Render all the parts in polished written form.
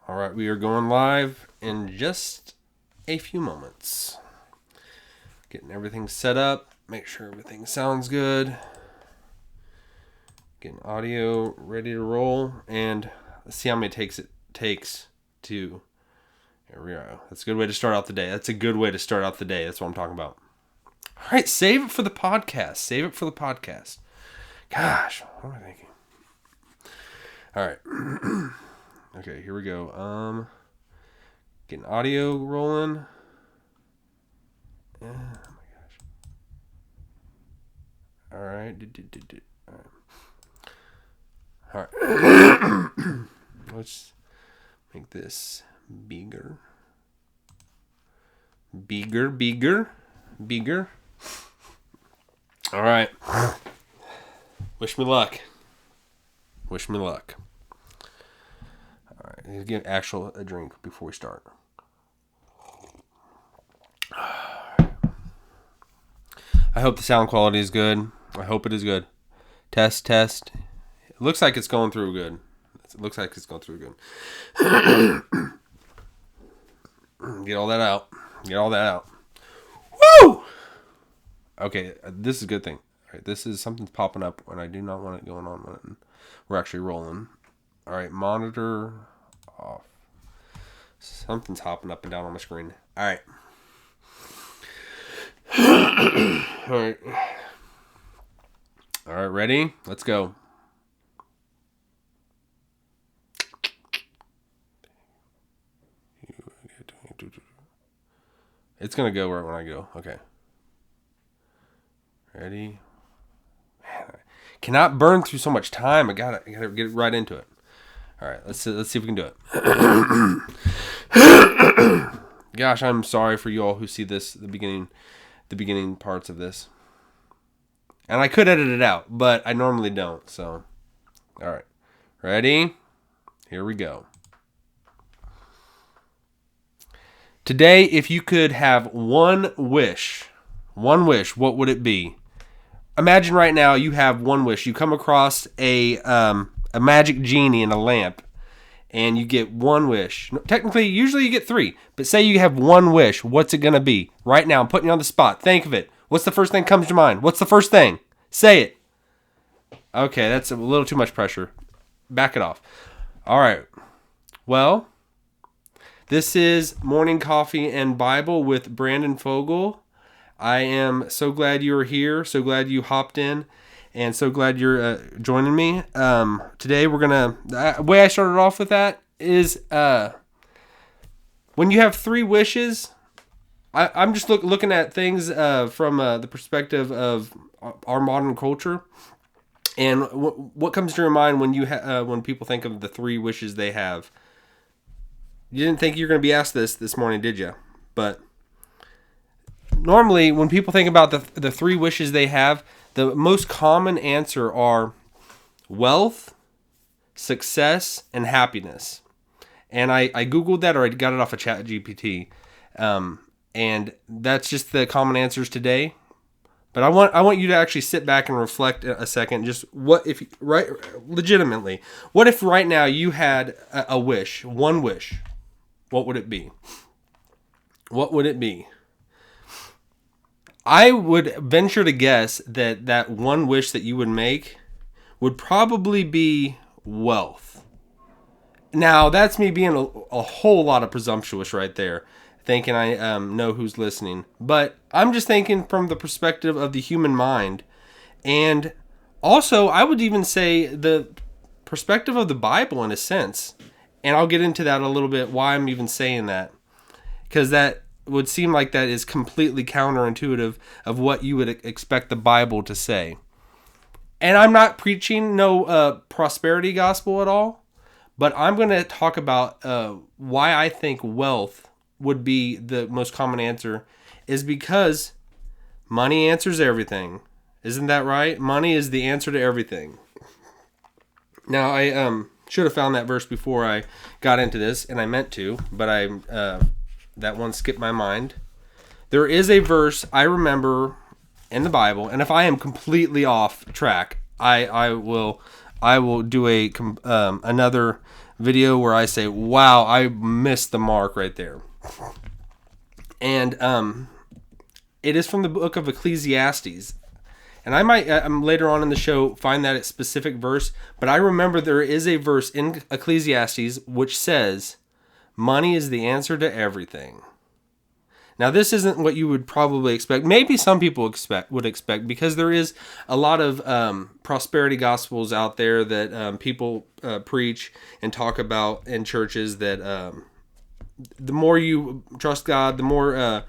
All right, we are going live in just a few moments. Getting everything set up. Make sure everything sounds good. Getting audio ready to roll. And let's see how many takes it takes to... There we go. That's a good way to start out the day. That's what I'm talking about. All right, save it for the podcast. Gosh, what am I thinking? All right. Okay, here we go. Getting audio rolling. Oh my gosh. All right. All right. Let's make this bigger. Bigger. All right. Wish me luck. All right, let's get a drink before we start. I hope the sound quality is good. I hope it is good. Test. It looks like it's going through good. Get all that out. Woo! Okay, this is a good thing. All right, this is something's popping up when I do not want it going on when we're actually rolling. All right, monitor off. Something's hopping up and down on my screen. All right. All right, ready? Let's go. It's going to go right when I go. Okay. Ready? Man, I cannot burn through so much time. I gotta get right into it. All right, let's see if we can do it. Gosh, I'm sorry for you all who see this, the beginning parts of this. And I could edit it out, but I normally don't. So, all right, ready? Here we go. Today, if you could have one wish, what would it be? Imagine right now you have one wish. You come across a magic genie in a lamp, and you get one wish. Technically, usually you get three, but say you have one wish. What's it going to be? Right now, I'm putting you on the spot. Think of it. What's the first thing that comes to mind? What's the first thing? Say it. Okay, that's a little too much pressure. Back it off. All right. Well, this is Morning Coffee and Bible with Brandon Fogel. I am so glad you are here. So glad you hopped in. And so glad you're joining me. Today we're going to... The way I started off with that is... when you have three wishes... I'm just looking at things from the perspective of our modern culture. And what comes to your mind when when people think of the three wishes they have? You didn't think you were going to be asked this morning, did you? But normally, when people think about the three wishes they have, the most common answer are wealth, success, and happiness. And I Googled that, or I got it off of ChatGPT. And that's just the common answers today. But I want you to actually sit back and reflect a second. Just legitimately, what if right now you had a wish, one wish? What would it be? I would venture to guess that one wish that you would make would probably be wealth. Now, that's me being a whole lot of presumptuous right there, thinking I know who's listening. But I'm just thinking from the perspective of the human mind. And also, I would even say the perspective of the Bible in a sense. And I'll get into that a little bit, why I'm even saying that. Because that would seem like that is completely counterintuitive of what you would expect the Bible to say. And I'm not preaching no prosperity gospel at all, but I'm going to talk about why I think wealth would be the most common answer is because money answers everything. Isn't that right? Money is the answer to everything. Now, I should have found that verse before I got into this, and I meant to, but that one skipped my mind. There is a verse I remember in the Bible, and if I am completely off track, I will do another video where I say, wow, I missed the mark right there. And it is from the book of Ecclesiastes. And I might later on in the show find that specific verse, but I remember there is a verse in Ecclesiastes which says, money is the answer to everything. Now, this isn't what you would probably expect. Maybe some people would expect, because there is a lot of prosperity gospels out there that people preach and talk about in churches, that the more you trust God, the more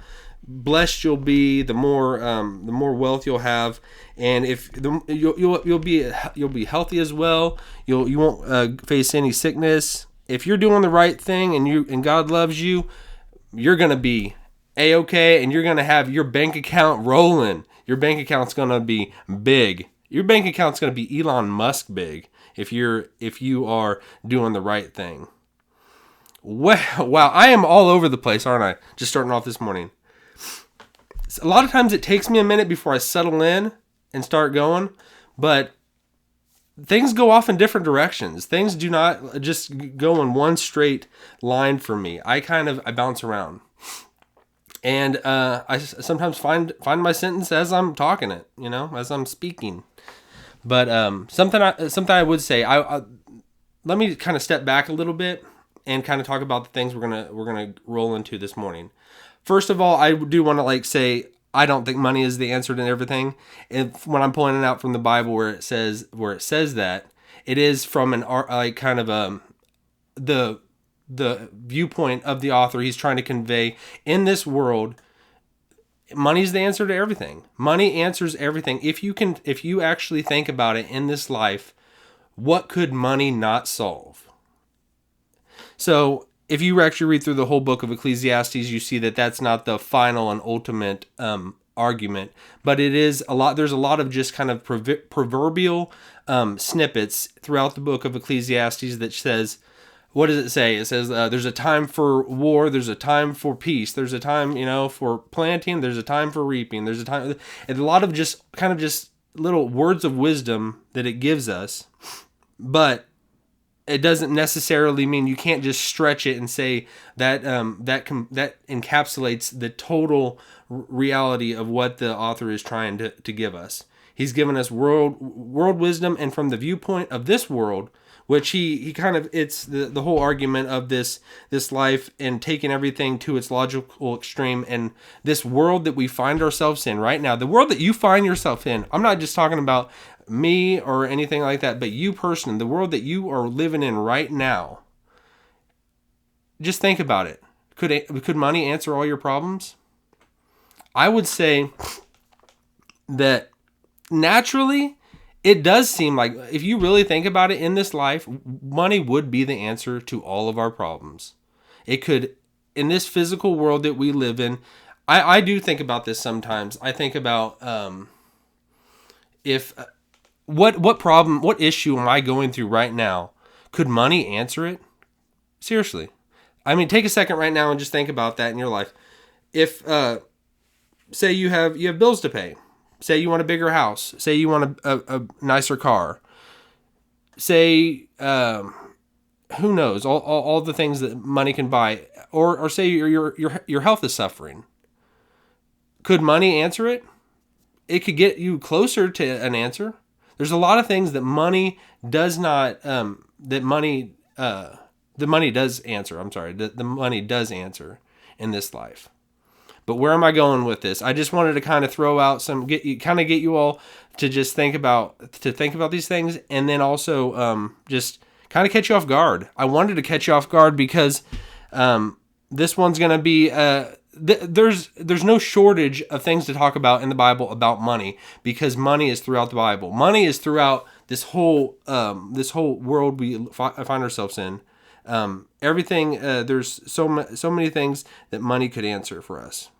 blessed you'll be, the more wealth you'll have, and if you'll be healthy as well. You won't face any sickness if you're doing the right thing, and God loves you. You're gonna be A-okay, and you're gonna have your bank account rolling. Your bank account's gonna be big. Your bank account's gonna be Elon Musk big if you are doing the right thing. Well, wow, I am all over the place, aren't I? Just starting off this morning. A lot of times it takes me a minute before I settle in and start going, but things go off in different directions. Things do not just go in one straight line for me. I bounce around. And I sometimes find my sentence as I'm talking it, as I'm speaking. But something I would say, let me kind of step back a little bit and kind of talk about the things we're gonna roll into this morning. First of all, I do want to say I don't think money is the answer to everything. When I'm pulling it out from the Bible, where it says that, it is from the viewpoint of the author. He's trying to convey, in this world, money is the answer to everything. Money answers everything. If you actually think about it in this life, what could money not solve? So if you actually read through the whole book of Ecclesiastes, you see that that's not the final and ultimate argument, but it is a lot. There's a lot of just kind of proverbial snippets throughout the book of Ecclesiastes that says, what does it say? It says there's a time for war, there's a time for peace, there's a time for planting, there's a time for reaping, there's a time, and a lot of just little words of wisdom that it gives us, but it doesn't necessarily mean, you can't just stretch it and say that that encapsulates the total reality of what the author is trying to give us. He's given us world wisdom, and from the viewpoint of this world, which he kind of, it's the whole argument of this life and taking everything to its logical extreme, and this world that we find ourselves in right now, the world that you find yourself in. I'm not just talking about me or anything like that, but you personally, the world that you are living in right now. Just think about it. Could money answer all your problems? I would say that naturally, it does seem like, if you really think about it, in this life, money would be the answer to all of our problems. It could, in this physical world that we live in. I do think about this sometimes. I think about what problem, what issue am I going through right now? Could money answer it? Seriously. I mean, take a second right now and just think about that in your life. If say you have bills to pay. Say you want a bigger house. Say you want a nicer car. Say, who knows, all the things that money can buy. Or say your health is suffering. Could money answer it? It could get you closer to an answer. There's a lot of things that money does not, the money does answer. I'm sorry, the money does answer in this life. But where am I going with this? I just wanted to kind of throw out get you all to just think about these things, and then also just kind of catch you off guard. I wanted to catch you off guard because this one's going to be there's no shortage of things to talk about in the Bible about money, because money is throughout the Bible. Money is throughout this whole world we find ourselves in. Everything, there's so many things that money could answer for us.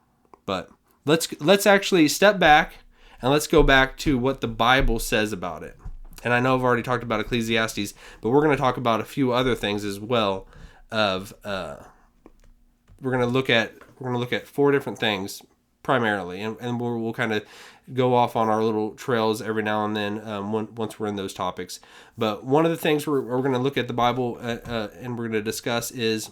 But let's actually step back and let's go back to what the Bible says about it. And I know I've already talked about Ecclesiastes, but we're going to talk about a few other things as well. We're going to look at 4 different things primarily, and we'll kind of go off on our little trails every now and then once we're in those topics. But one of the things we're going to look at the Bible and we're going to discuss is,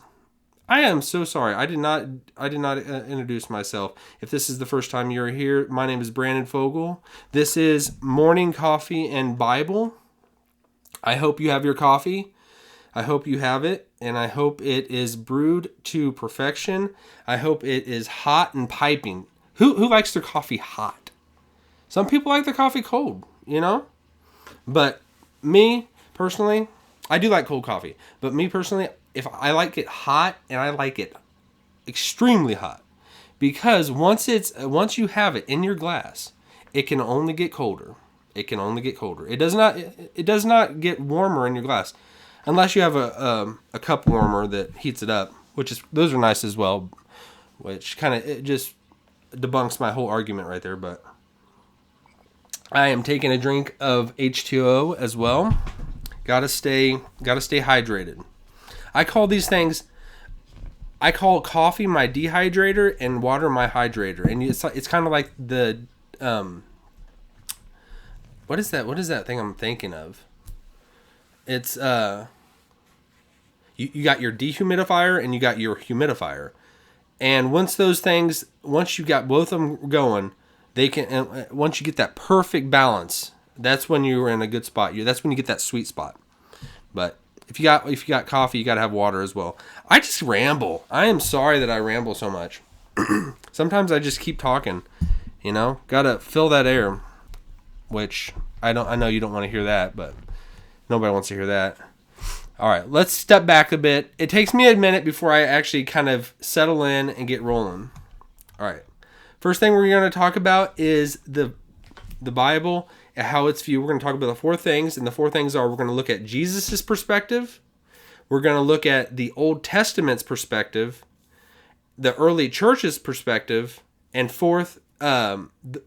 I am so sorry. I did not introduce myself. If this is the first time you're here, my name is Brandon Fogel. This is Morning Coffee and Bible. I hope you have your coffee. I hope you have it, and I hope it is brewed to perfection. I hope it is hot and piping. Who likes their coffee hot? Some people like their coffee cold, you know? But me, personally, I do like cold coffee. But me, personally, if I like it hot, and I like it extremely hot. Because once you have it in your glass, it can only get colder. It can only get colder. It does not get warmer in your glass. Unless you have a cup warmer that heats it up, those are nice as well, which kind of, it just debunks my whole argument right there. But I am taking a drink of H2O as well. Gotta stay hydrated. I call coffee my dehydrator and water my hydrator, and it's kind of like the what is that thing I'm thinking of? It's you got your dehumidifier and you got your humidifier, and once you got both of them going, they can. Once you get that perfect balance, that's when you're in a good spot. That's when you get that sweet spot. But if you got coffee, you got to have water as well. I just ramble. I am sorry that I ramble so much. Sometimes I just keep talking. Gotta fill that air. Which I know you don't want to hear that, but nobody wants to hear that. All right, let's step back a bit. It takes me a minute before I actually kind of settle in and get rolling. All right. First thing we're going to talk about is the Bible and how it's viewed. We're going to talk about the four things, and the four things are: we're going to look at Jesus' perspective, we're going to look at the Old Testament's perspective, the early church's perspective, and fourth,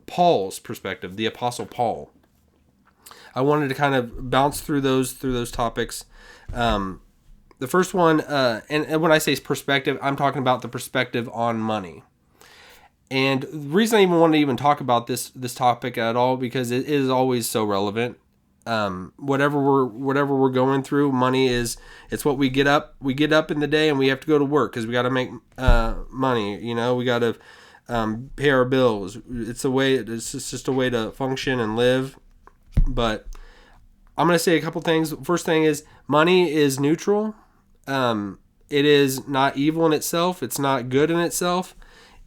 Paul's perspective, the Apostle Paul. I wanted to kind of bounce through those topics. The first one, and when I say perspective, I'm talking about the perspective on money. And the reason I even want to even talk about this topic at all, because it is always so relevant. Whatever we're going through, money it's what we get up in the day, and we have to go to work because we got to make money. We got to pay our bills. It's just a way to function and live. But I'm going to say a couple things. First thing is, money is neutral. It is not evil in itself. It's not good in itself.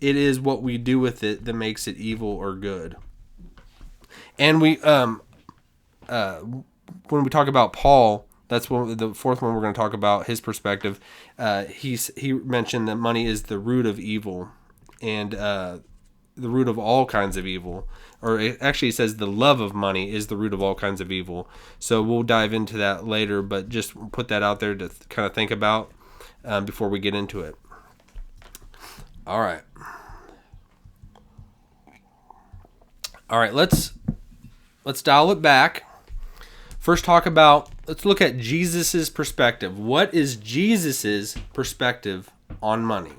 It is what we do with it that makes it evil or good. And we, when we talk about Paul, that's the fourth one we're going to talk about, his perspective. He mentioned that money is the root of evil, and the root of all kinds of evil. Or it actually says the love of money is the root of all kinds of evil. So we'll dive into that later, but just put that out there to kind of think about before we get into it. All right. Let's dial it back. First, let's look at Jesus's perspective. What is Jesus's perspective on money?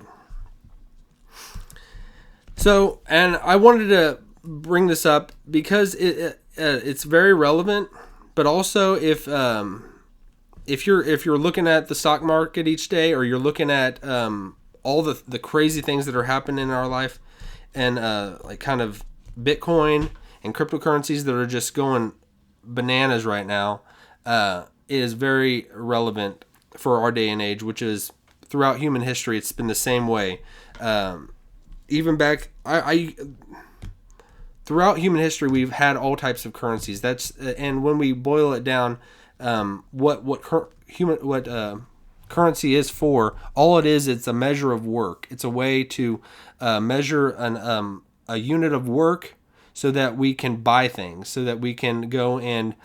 So, and I wanted to bring this up because it's very relevant, but also if you're looking at the stock market each day, or you're looking at all the crazy things that are happening in our life, and like kind of Bitcoin and cryptocurrencies that are just going bananas right now, it is very relevant for our day and age, which is throughout human history. It's been the same way. Even back, throughout human history, we've had all types of currencies. And when we boil it down, what currency is for, all it is, it's a measure of work. It's a way to measure a unit of work so that we can buy things, so that we can go and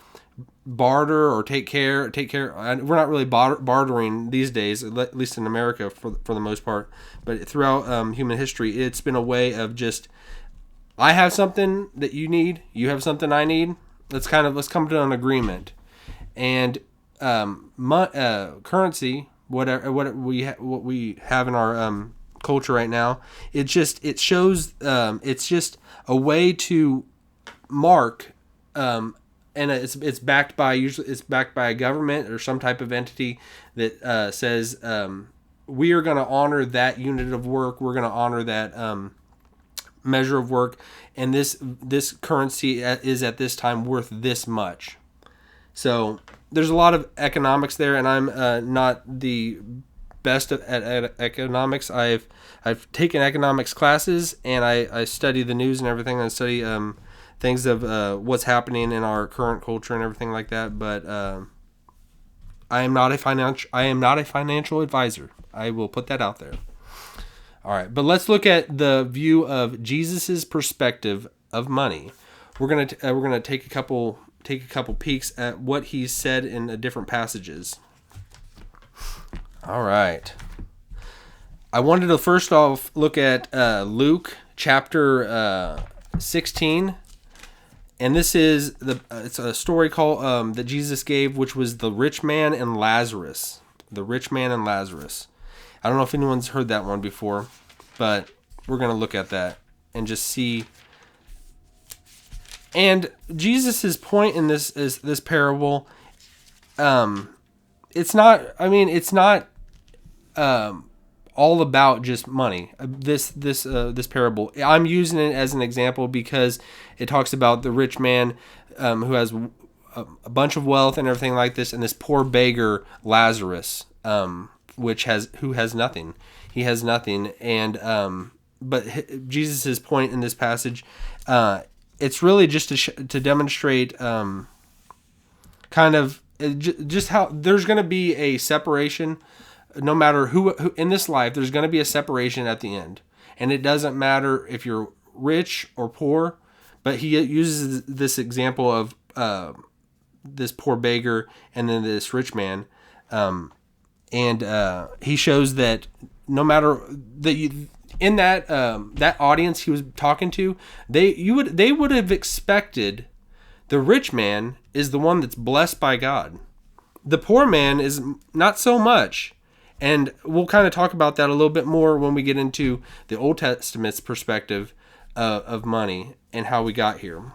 barter or take care. We're not really bartering these days, at least in America for the most part. But throughout human history, it's been a way of just, I have something that you need, you have something I need. Let's come to an agreement. And currency, what we have in our culture right now. It shows it's just a way to mark, and it's backed by a government or some type of entity that says we are going to honor that unit of work. We're going to honor that measure of work, and this currency is at this time worth this much. So there's a lot of economics there, and I'm not the best at economics. I've taken economics classes, and I study the news and everything. I study things of what's happening in our current culture and everything like that. But I am not a financial advisor. I will put that out there. All right, but let's look at the view of Jesus's perspective of money. We're gonna take a couple peeks at what he said in the different passages. All right, I wanted to first off look at Luke chapter 16, and this is it's a story called that Jesus gave, which was the rich man and Lazarus. The rich man and Lazarus. I don't know if anyone's heard that one before, but we're going to look at that and just see. And Jesus's point in this parable, it's not all about just money. This parable, I'm using it as an example because it talks about the rich man who has a bunch of wealth and everything like this, and this poor beggar Lazarus, who has nothing. He has nothing, and but Jesus's point in this passage, it's really just to demonstrate kind of just how there's going to be a separation. No matter who in this life, there's going to be a separation at the end, and it doesn't matter if you're rich or poor. But he uses this example of this poor beggar and then this rich man. And he shows that no matter that in that that audience he was talking to, they would have expected the rich man is the one that's blessed by God. The poor man is not so much, and we'll kind of talk about that a little bit more when we get into the Old Testament's perspective of money and how we got here.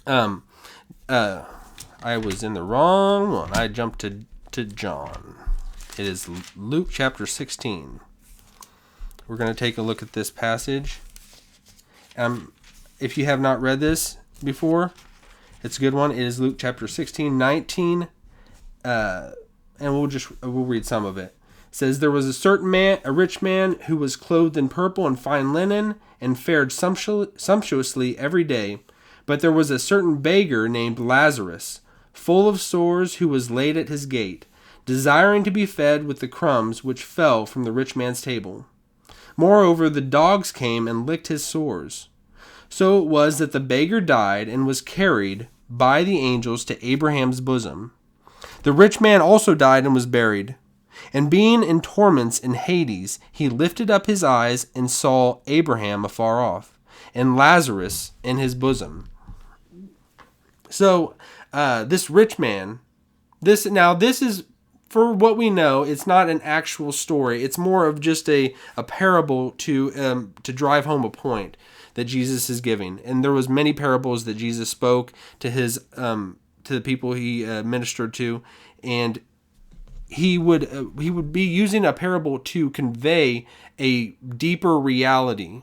I was in the wrong one. I jumped to John. It is Luke chapter 16. We're going to take a look at this passage. If you have not read this before, it's a good one. It is Luke chapter 16, 19, and we'll read some of it. It says, "There was a certain man, a rich man, who was clothed in purple and fine linen, and fared sumptuously every day. But there was a certain beggar named Lazarus, full of sores, who was laid at his gate, desiring to be fed with the crumbs which fell from the rich man's table. Moreover, the dogs came and licked his sores. So it was that the beggar died and was carried by the angels to Abraham's bosom. The rich man also died and was buried. And being in torments in Hades, he lifted up his eyes and saw Abraham afar off, and Lazarus in his bosom." So, this rich man, this is, for what we know, it's not an actual story. It's more of just a parable to drive home a point that Jesus is giving. And there was many parables that Jesus spoke to his to the people he ministered to, and he would be using a parable to convey a deeper reality.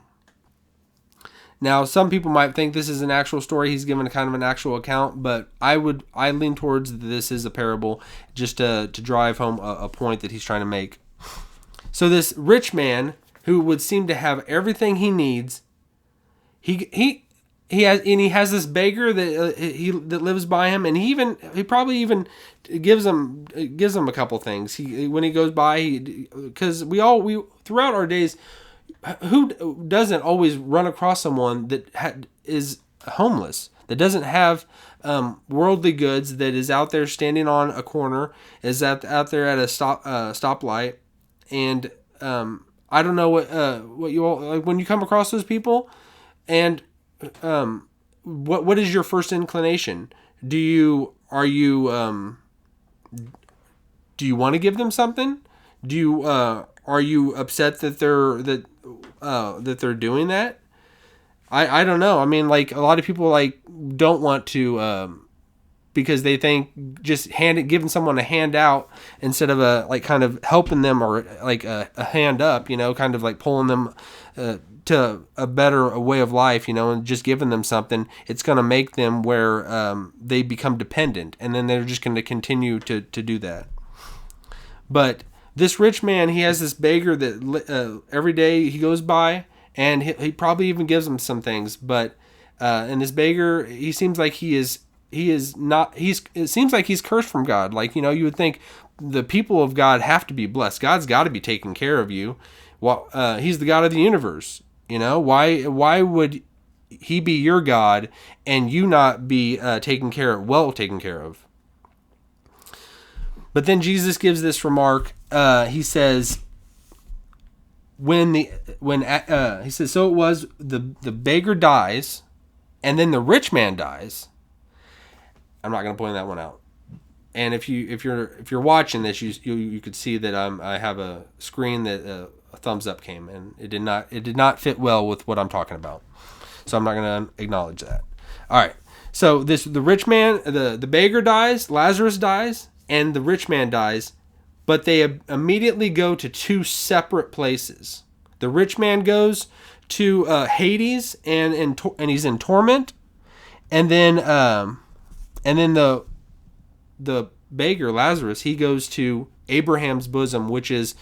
Now, some people might think this is an actual story. He's given a kind of an actual account, but I lean towards this is a parable just to drive home a point that he's trying to make. So this rich man who would seem to have everything he needs, he has this beggar that lives by him, and he probably even gives him a couple things. When he goes by, because we throughout our days, who doesn't always run across someone that is homeless, that doesn't have worldly goods, that is out there standing on a corner, is out there at a stoplight, and I don't know what you all like when you come across those people, and what is your first inclination? Do you want to give them something? Do you Are you upset that they're doing that? I don't know. I mean, like, a lot of people like don't want to because they think just giving someone a handout instead of a like kind of helping them or like a hand up, kind of like pulling them to a better way of life, and just giving them something, it's going to make them where they become dependent, and then they're just going to continue to do that. But this rich man, he has this beggar that every day he goes by, and he probably even gives him some things. But and this beggar, he seems like it seems like he's cursed from God. Like, you would think the people of God have to be blessed. God's got to be taking care of you. Well, he's the God of the universe. Why would he be your God and you not be taken care of? But then Jesus gives this remark. He says, he says, so it was the beggar dies, and then the rich man dies. I'm not going to point that one out. And if you're watching this, you could see that I have a screen that a thumbs up came, and it did not fit well with what I'm talking about. So I'm not going to acknowledge that. All right. So the rich man, the beggar dies, Lazarus dies, and the rich man dies, but they immediately go to two separate places. The rich man goes to Hades, and he's in torment, and then the beggar Lazarus, he goes to Abraham's bosom, which is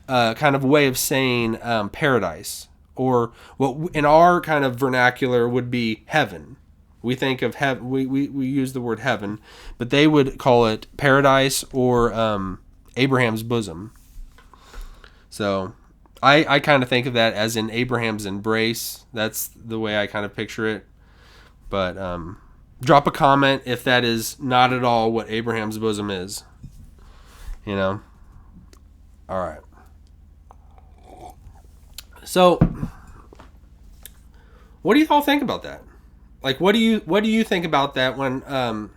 kind of a way of saying paradise, or what in our kind of vernacular would be heaven. We think of heaven, we use the word heaven, but they would call it paradise or Abraham's bosom. So I kind of think of that as in Abraham's embrace. That's the way I kind of picture it. But drop a comment if that is not at all what Abraham's bosom is. All right. So, what do you all think about that? Like, what do you think about that when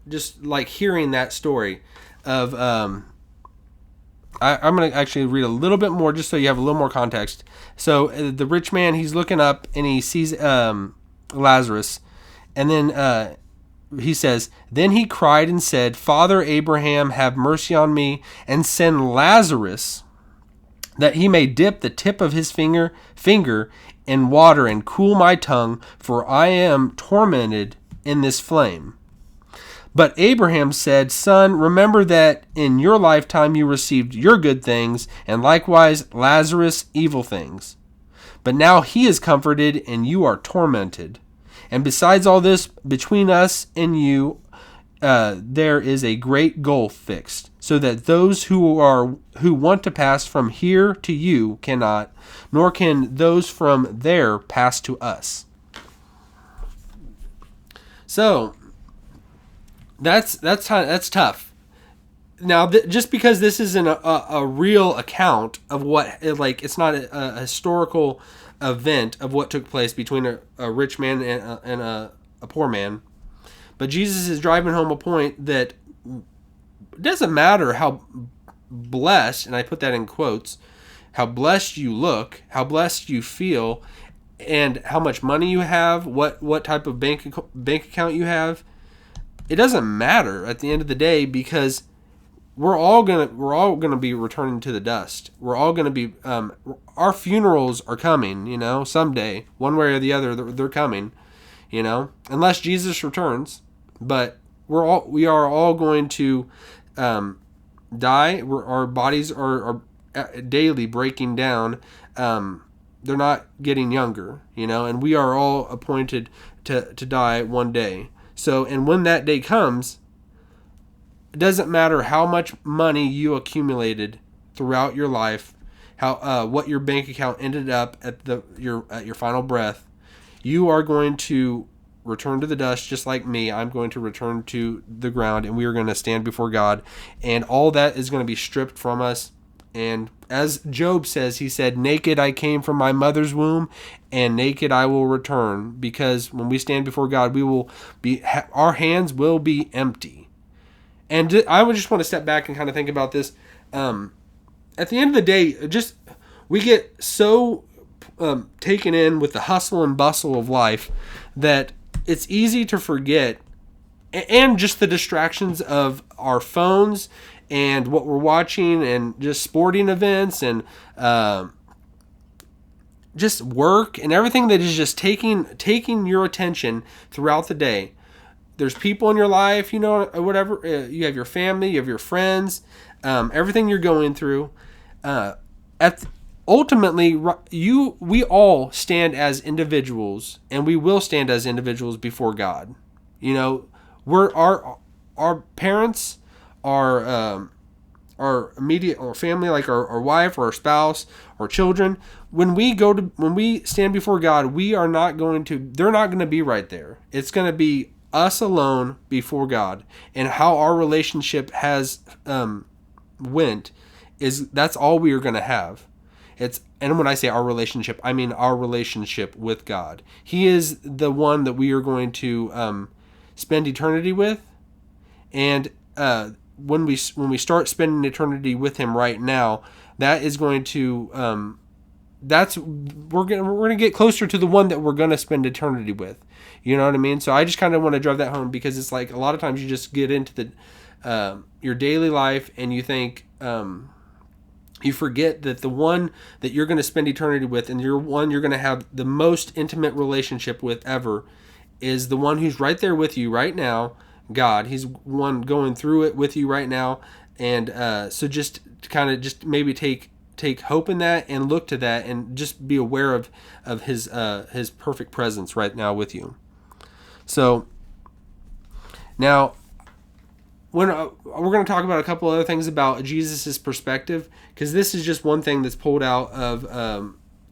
just like hearing that story of I'm going to actually read a little bit more just so you have a little more context. So the rich man, he's looking up and he sees Lazarus, and then he says, then he cried and said, Father Abraham, have mercy on me and send Lazarus that he may dip the tip of his finger in water and cool my tongue, for I am tormented in this flame. But Abraham said, Son, remember that in your lifetime you received your good things, and likewise Lazarus evil things. But now he is comforted, and you are tormented. And besides all this, between us and you, there is a great gulf fixed, so that those who want to pass from here to you cannot, nor can those from there pass to us. So that's tough. Now, just because this isn't a real account of what, like, it's not a historical event of what took place between a rich man and a poor man, but Jesus is driving home a point that it doesn't matter how blessed, and I put that in quotes, how blessed you look, how blessed you feel, and how much money you have, what type of bank account you have. It doesn't matter at the end of the day, because we're all gonna be returning to the dust. We're all gonna be our funerals are coming, someday, one way or the other. They're coming, unless Jesus returns. But we are all going to die. Our bodies are daily breaking down. They're not getting younger, and we are all appointed to die one day. So, and when that day comes, it doesn't matter how much money you accumulated throughout your life, how what your bank account ended up at your final breath. You are going to return to the dust, just like me. I'm going to return to the ground, and we are going to stand before God, and all that is going to be stripped from us. And as Job says, he said, naked I came from my mother's womb, and naked I will return. Because when we stand before God, our hands will be empty. And I would just want to step back and kind of think about this. As at the end of the day, just we get so taken in with the hustle and bustle of life that it's easy to forget, and just the distractions of our phones and what we're watching and just sporting events and just work and everything that is just taking your attention throughout the day. There's people in your life, whatever. You have your family, you have your friends, everything you're going through. Ultimately, we all stand as individuals, and we will stand as individuals before God. We're our parents, our immediate or family, like our wife or our spouse or children. When we stand before God, they're not going to be right there. It's going to be us alone before God, and how our relationship has went that's all we are going to have. And when I say our relationship, I mean our relationship with God. He is the one that we are going to spend eternity with, and when we start spending eternity with Him right now, that is going to we're gonna get closer to the one that we're gonna spend eternity with. You know what I mean? So I just kind of want to drive that home, because it's like a lot of times you just get into the your daily life and you think you forget that the one that you're going to spend eternity with, and you're going to have the most intimate relationship with ever, is the one who's right there with you right now, God. He's one going through it with you right now, and so just kind of just maybe take hope in that and look to that, and just be aware of his perfect presence right now with you. So now, when we're going to talk about a couple other things about Jesus' perspective, because this is just one thing that's pulled out of,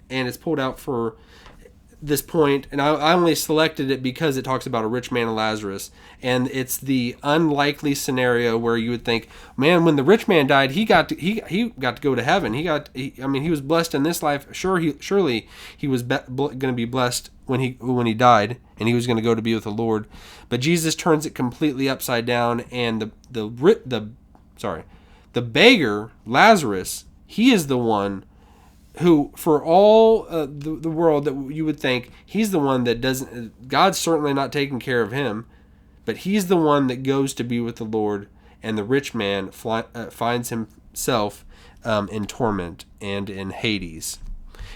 and it's pulled out for this point, and I only selected it because it talks about a rich man and Lazarus, and it's the unlikely scenario where you would think, man, when the rich man died, he got to go to heaven. He was blessed in this life. Surely he was going to be blessed when he died, and he was going to go to be with the Lord. But Jesus turns it completely upside down, and the beggar Lazarus, he is the one who, for all the world, that you would think he's the one that doesn't, God's certainly not taking care of him, but he's the one that goes to be with the Lord, and the rich man finds himself in torment and in Hades.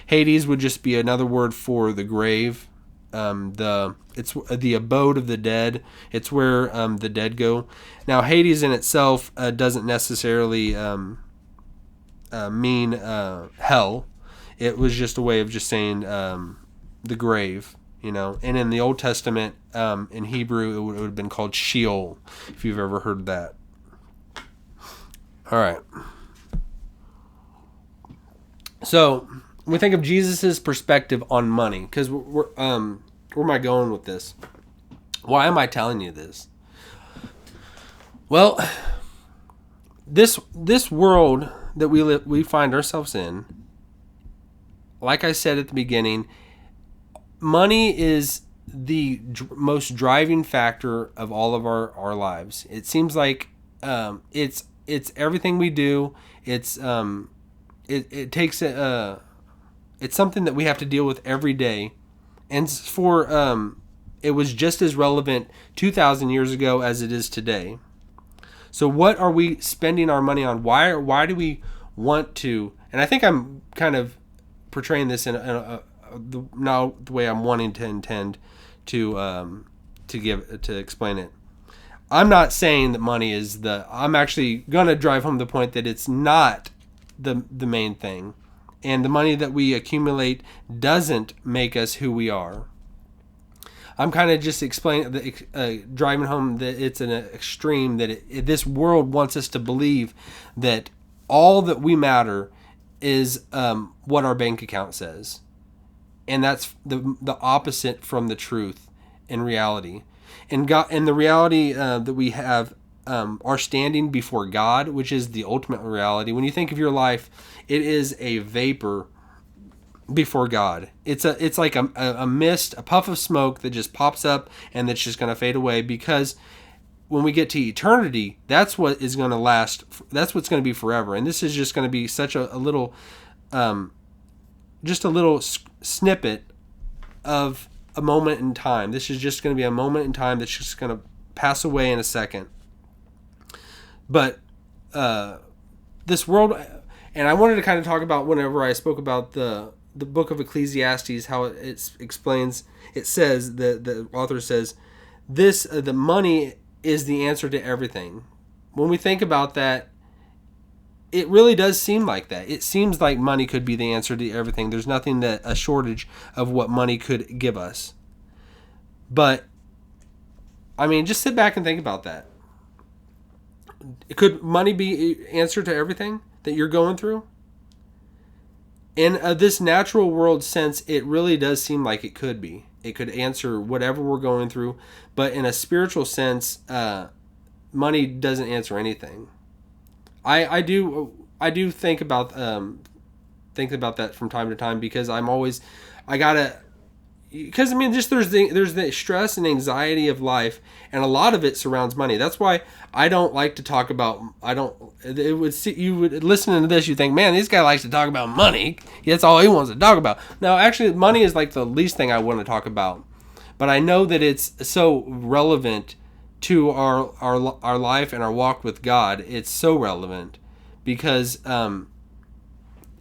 Hades would just be another word for the grave. It's the abode of the dead. It's where the dead go. Now, Hades in itself doesn't necessarily mean hell. It was just a way of just saying the grave, And in the Old Testament, in Hebrew, it would have been called Sheol, if you've ever heard that. All right. So we think of Jesus' perspective on money, because where am I going with this? Why am I telling you this? Well, this world that we find ourselves in, like I said at the beginning, money is the most driving factor of all of our lives. It seems like it's everything we do. It's it takes it's something that we have to deal with every day, and it was just as relevant 2,000 years ago as it is today. So what are we spending our money on? Why do we want to? And I think I'm kind of portraying this in now the way I'm wanting to intend to explain it. I'm not saying that money is I'm actually going to drive home the point that it's not the main thing, and the money that we accumulate doesn't make us who we are. I'm kind of just driving home that it's an extreme, that this world wants us to believe that all that we matter is what our bank account says. And that's the opposite from the truth in reality. And God, and the reality that we have are standing before God, which is the ultimate reality. When you think of your life, it is a vapor before God. It's like a mist, a puff of smoke that just pops up and that's just going to fade away, because when we get to eternity, that's what is going to last. That's what's going to be forever. And this is just going to be such a little, just a little snippet of a moment in time. This is just going to be a moment in time that's just going to pass away in a second. But this world, and I wanted to kind of talk about whenever I spoke about the book of Ecclesiastes, how it explains. It says the author says this: the money is the answer to everything. When we think about that, it really does seem like that. It seems like money could be the answer to everything. There's nothing that a shortage of what money could give us. But I mean, just sit back and think about that. Could money be answer to everything that you're going through? In this natural world sense, it really does seem like it could be. It could answer whatever we're going through. But in a spiritual sense, money doesn't answer anything. I do think about that from time to time, because because I mean, just there's the stress and anxiety of life, and a lot of it surrounds money. That's why I don't like to talk about. You would listen to this, you think, man, this guy likes to talk about money. That's all he wants to talk about. No, actually, money is like the least thing I want to talk about. But I know that it's so relevant to our life and our walk with God. It's so relevant because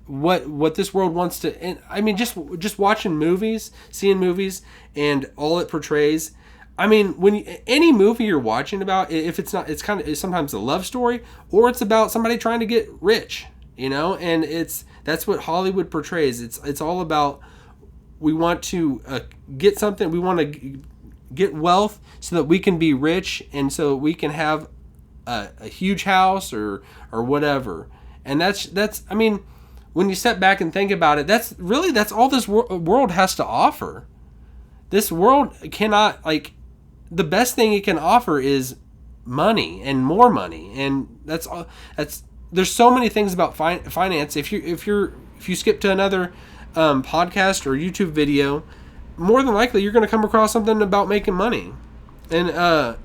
what this world wants to, and I mean, just watching movies, seeing movies, and all it portrays. I mean, any movie you're watching about, if it's not, it's sometimes a love story, or it's about somebody trying to get rich, and that's what Hollywood portrays. It's all about, we want to get something, we want to get wealth so that we can be rich, and so we can have a huge house or whatever. And that's I mean, when you step back and think about it, that's all this world has to offer. This world cannot, the best thing it can offer is money and more money, and that's all. There's so many things about finance. If you skip to another podcast or YouTube video, more than likely you're going to come across something about making money, I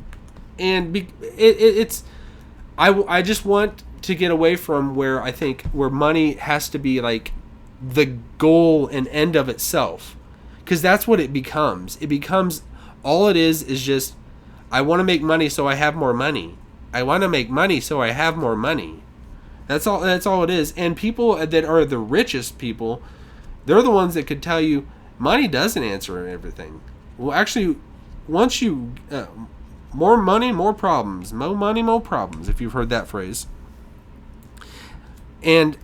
just want to get away from where money has to be like the goal and end of itself, because that's what it becomes. It becomes, all it is just, I want to make money so I have more money. I want to make money so I have more money. That's all it is. And people that are the richest people, they're the ones that could tell you money doesn't answer everything. Well, actually, once you more money, more problems. More money, more problems, if you've heard that phrase. And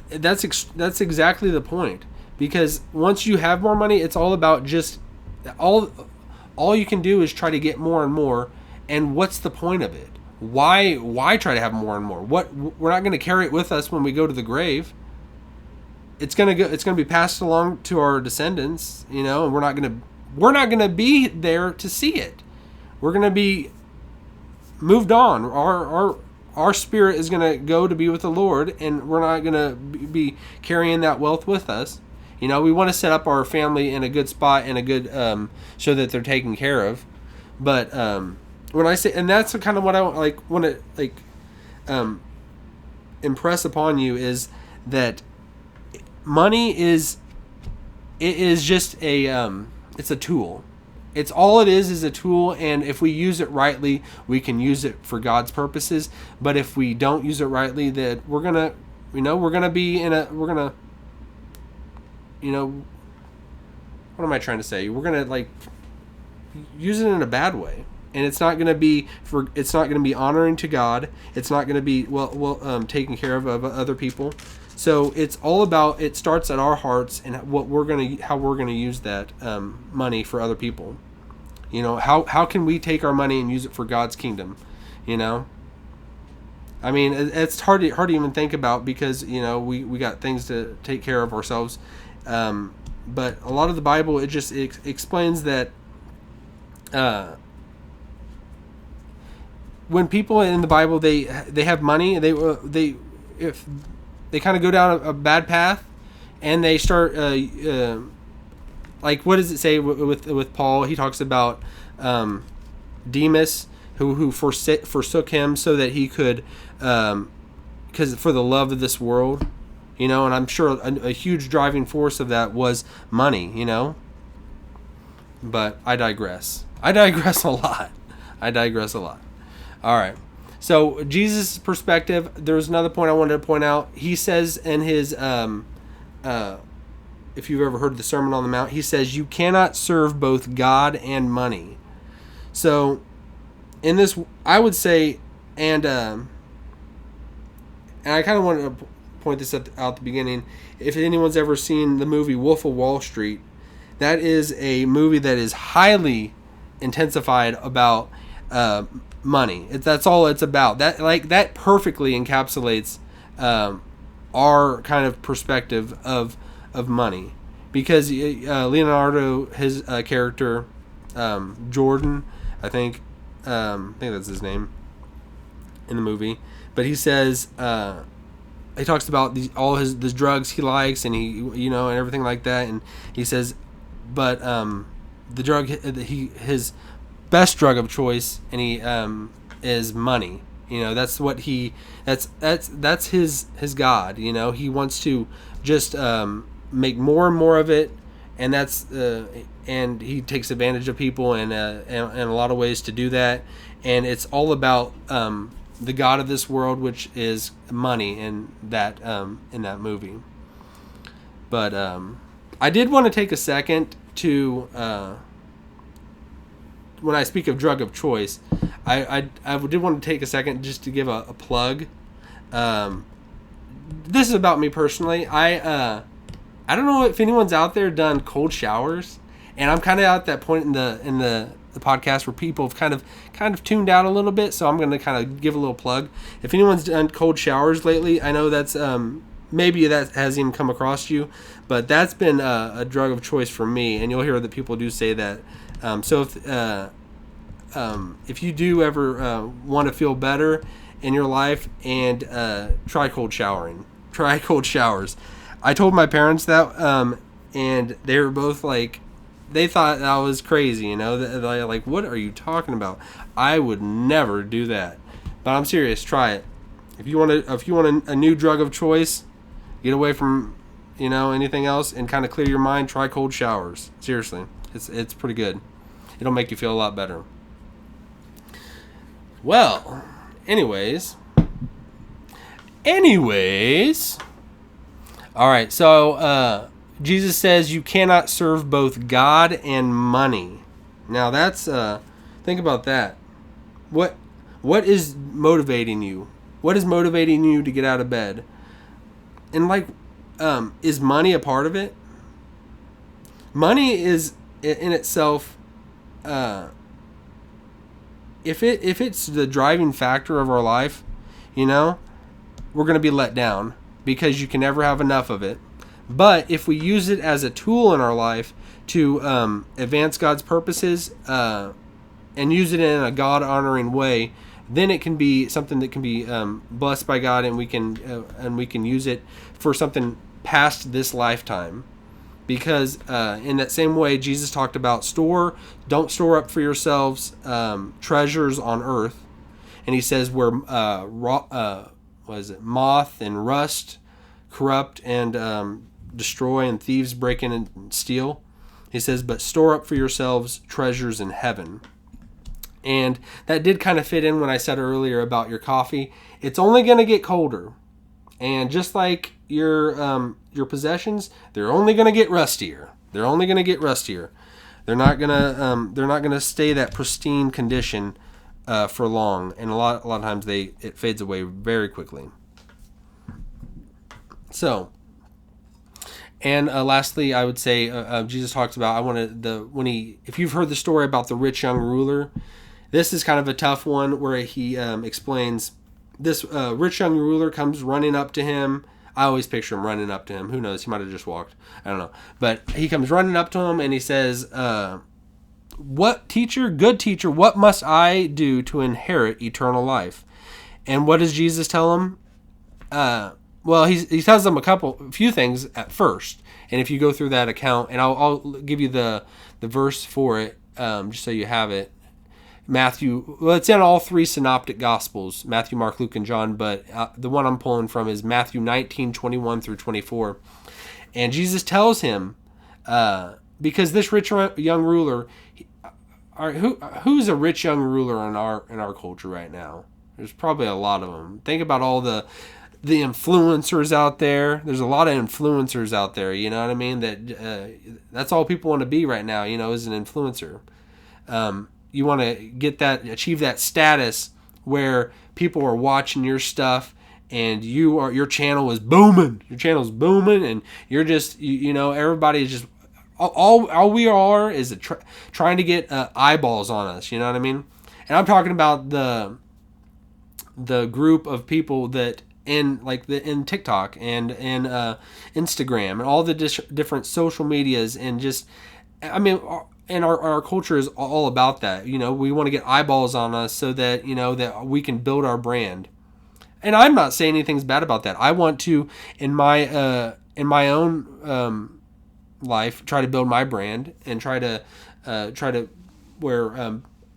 that's exactly the point, because once you have more money, it's all about just all you can do is try to get more and more. And what's the point of it? Why try to have more and more? We're not going to carry it with us when we go to the grave. It's going to be passed along to our descendants, and we're not going to be there to see it. We're going to be moved on. Our spirit is going to go to be with the Lord, and we're not going to be carrying that wealth with us. We want to set up our family in a good spot and a good, so that they're taken care of. But when I say, and that's kind of what I want to impress upon you, is that money is just it's a tool. It's all it is a tool, and if we use it rightly, we can use it for God's purposes. But if we don't use it rightly, that we're gonna what am I trying to say? We're gonna use it in a bad way, and it's not gonna be honoring to God. It's not gonna be taking care of other people. So it's all about, it starts at our hearts and how we're gonna use that money for other people. How can we take our money and use it for God's kingdom? I mean, it's hard to even think about, because we got things to take care of ourselves. But a lot of the Bible, it just explains that when people in the Bible they have money, if they kind of go down a bad path, and they start what does it say with Paul? He talks about Demas who forsook him so that he could, because for the love of this world, and I'm sure a huge driving force of that was money, But I digress. I digress a lot. All right. So Jesus' perspective. There's another point I wanted to point out. He says in his, if you've ever heard the Sermon on the Mount, he says you cannot serve both God and money. So in this, I would say, and I kind of wanted to point this out at the beginning. If anyone's ever seen the movie Wolf of Wall Street, that is a movie that is highly intensified about money. That's all it's about. That perfectly encapsulates our kind of perspective of money, because Leonardo, his character, Jordan, I think that's his name in the movie, but he says he talks about all the drugs he likes, and he and everything like that, and he says, but the drug his best drug of choice, and he is money. That's what that's his God. He wants to just make more and more of it, and and he takes advantage of people in a lot of ways to do that, and it's all about the God of this world, which is money in that movie. But I did want to take a second to when I speak of drug of choice, I did want to take a second just to give a plug. This is about me personally. I don't know if anyone's out there done cold showers, and I'm kind of at that point in the podcast where people have kind of tuned out a little bit. So I'm going to kind of give a little plug. If anyone's done cold showers lately, I know that's maybe that hasn't even come across you, but that's been a drug of choice for me, and you'll hear that people do say that. So if you do ever want to feel better in your life, and try cold showering, try cold showers. I told my parents that, and they were both like, they thought I was crazy, They're like, what are you talking about? I would never do that, but I'm serious. Try it. If you want a new drug of choice, get away from anything else and kind of clear your mind. Try cold showers. Seriously, it's pretty good. It'll make you feel a lot better. Well, anyways. All right, so Jesus says you cannot serve both God and money. Now that's think about that. What is motivating you? What is motivating you to get out of bed? And is money a part of it? Money is in itself, if it's the driving factor of our life, we're going to be let down, because you can never have enough of it. But if we use it as a tool in our life to advance God's purposes, and use it in a God-honoring way, then it can be something that can be blessed by God, and we can use it for something past this lifetime. Because in that same way, Jesus talked about don't store up for yourselves treasures on earth, and he says where moth and rust corrupt and destroy, and thieves break in and steal. He says, but store up for yourselves treasures in heaven. And that did kind of fit in when I said earlier about your coffee. It's only going to get colder. And just like your possessions, they're only going to get rustier. They're not going to stay that pristine condition for long. And a lot of times it fades away very quickly. So, and lastly, I would say Jesus talks about if you've heard the story about the rich young ruler, this is kind of a tough one where he explains this rich young ruler comes running up to him. I always picture him running up to him. Who knows? He might have just walked. I don't know. But he comes running up to him and he says, good teacher, what must I do to inherit eternal life? And what does Jesus tell him? Well, he tells them a few things at first. And if you go through that account, and I'll give you the verse for it, just so you have it. Matthew, well, it's in all three synoptic gospels, Matthew, Mark, Luke, and John, but the one I'm pulling from is Matthew 19:21 through 24. And Jesus tells him, because this rich young ruler, who's a rich young ruler in our culture right now? There's probably a lot of them. Think about all the influencers out there. There's a lot of influencers out there. You know what I mean? That's all people want to be right now. Is an influencer. You want to achieve that status where people are watching your stuff and your channel is booming. Your channel's booming, and you're just everybody is just all we are is trying to get eyeballs on us. You know what I mean? And I'm talking about the group of people that in TikTok and in Instagram and all the different social medias, and just and our culture is all about that. We want to get eyeballs on us so that that we can build our brand. And I'm not saying anything's bad about that. I want to in my own life try to build my brand and try to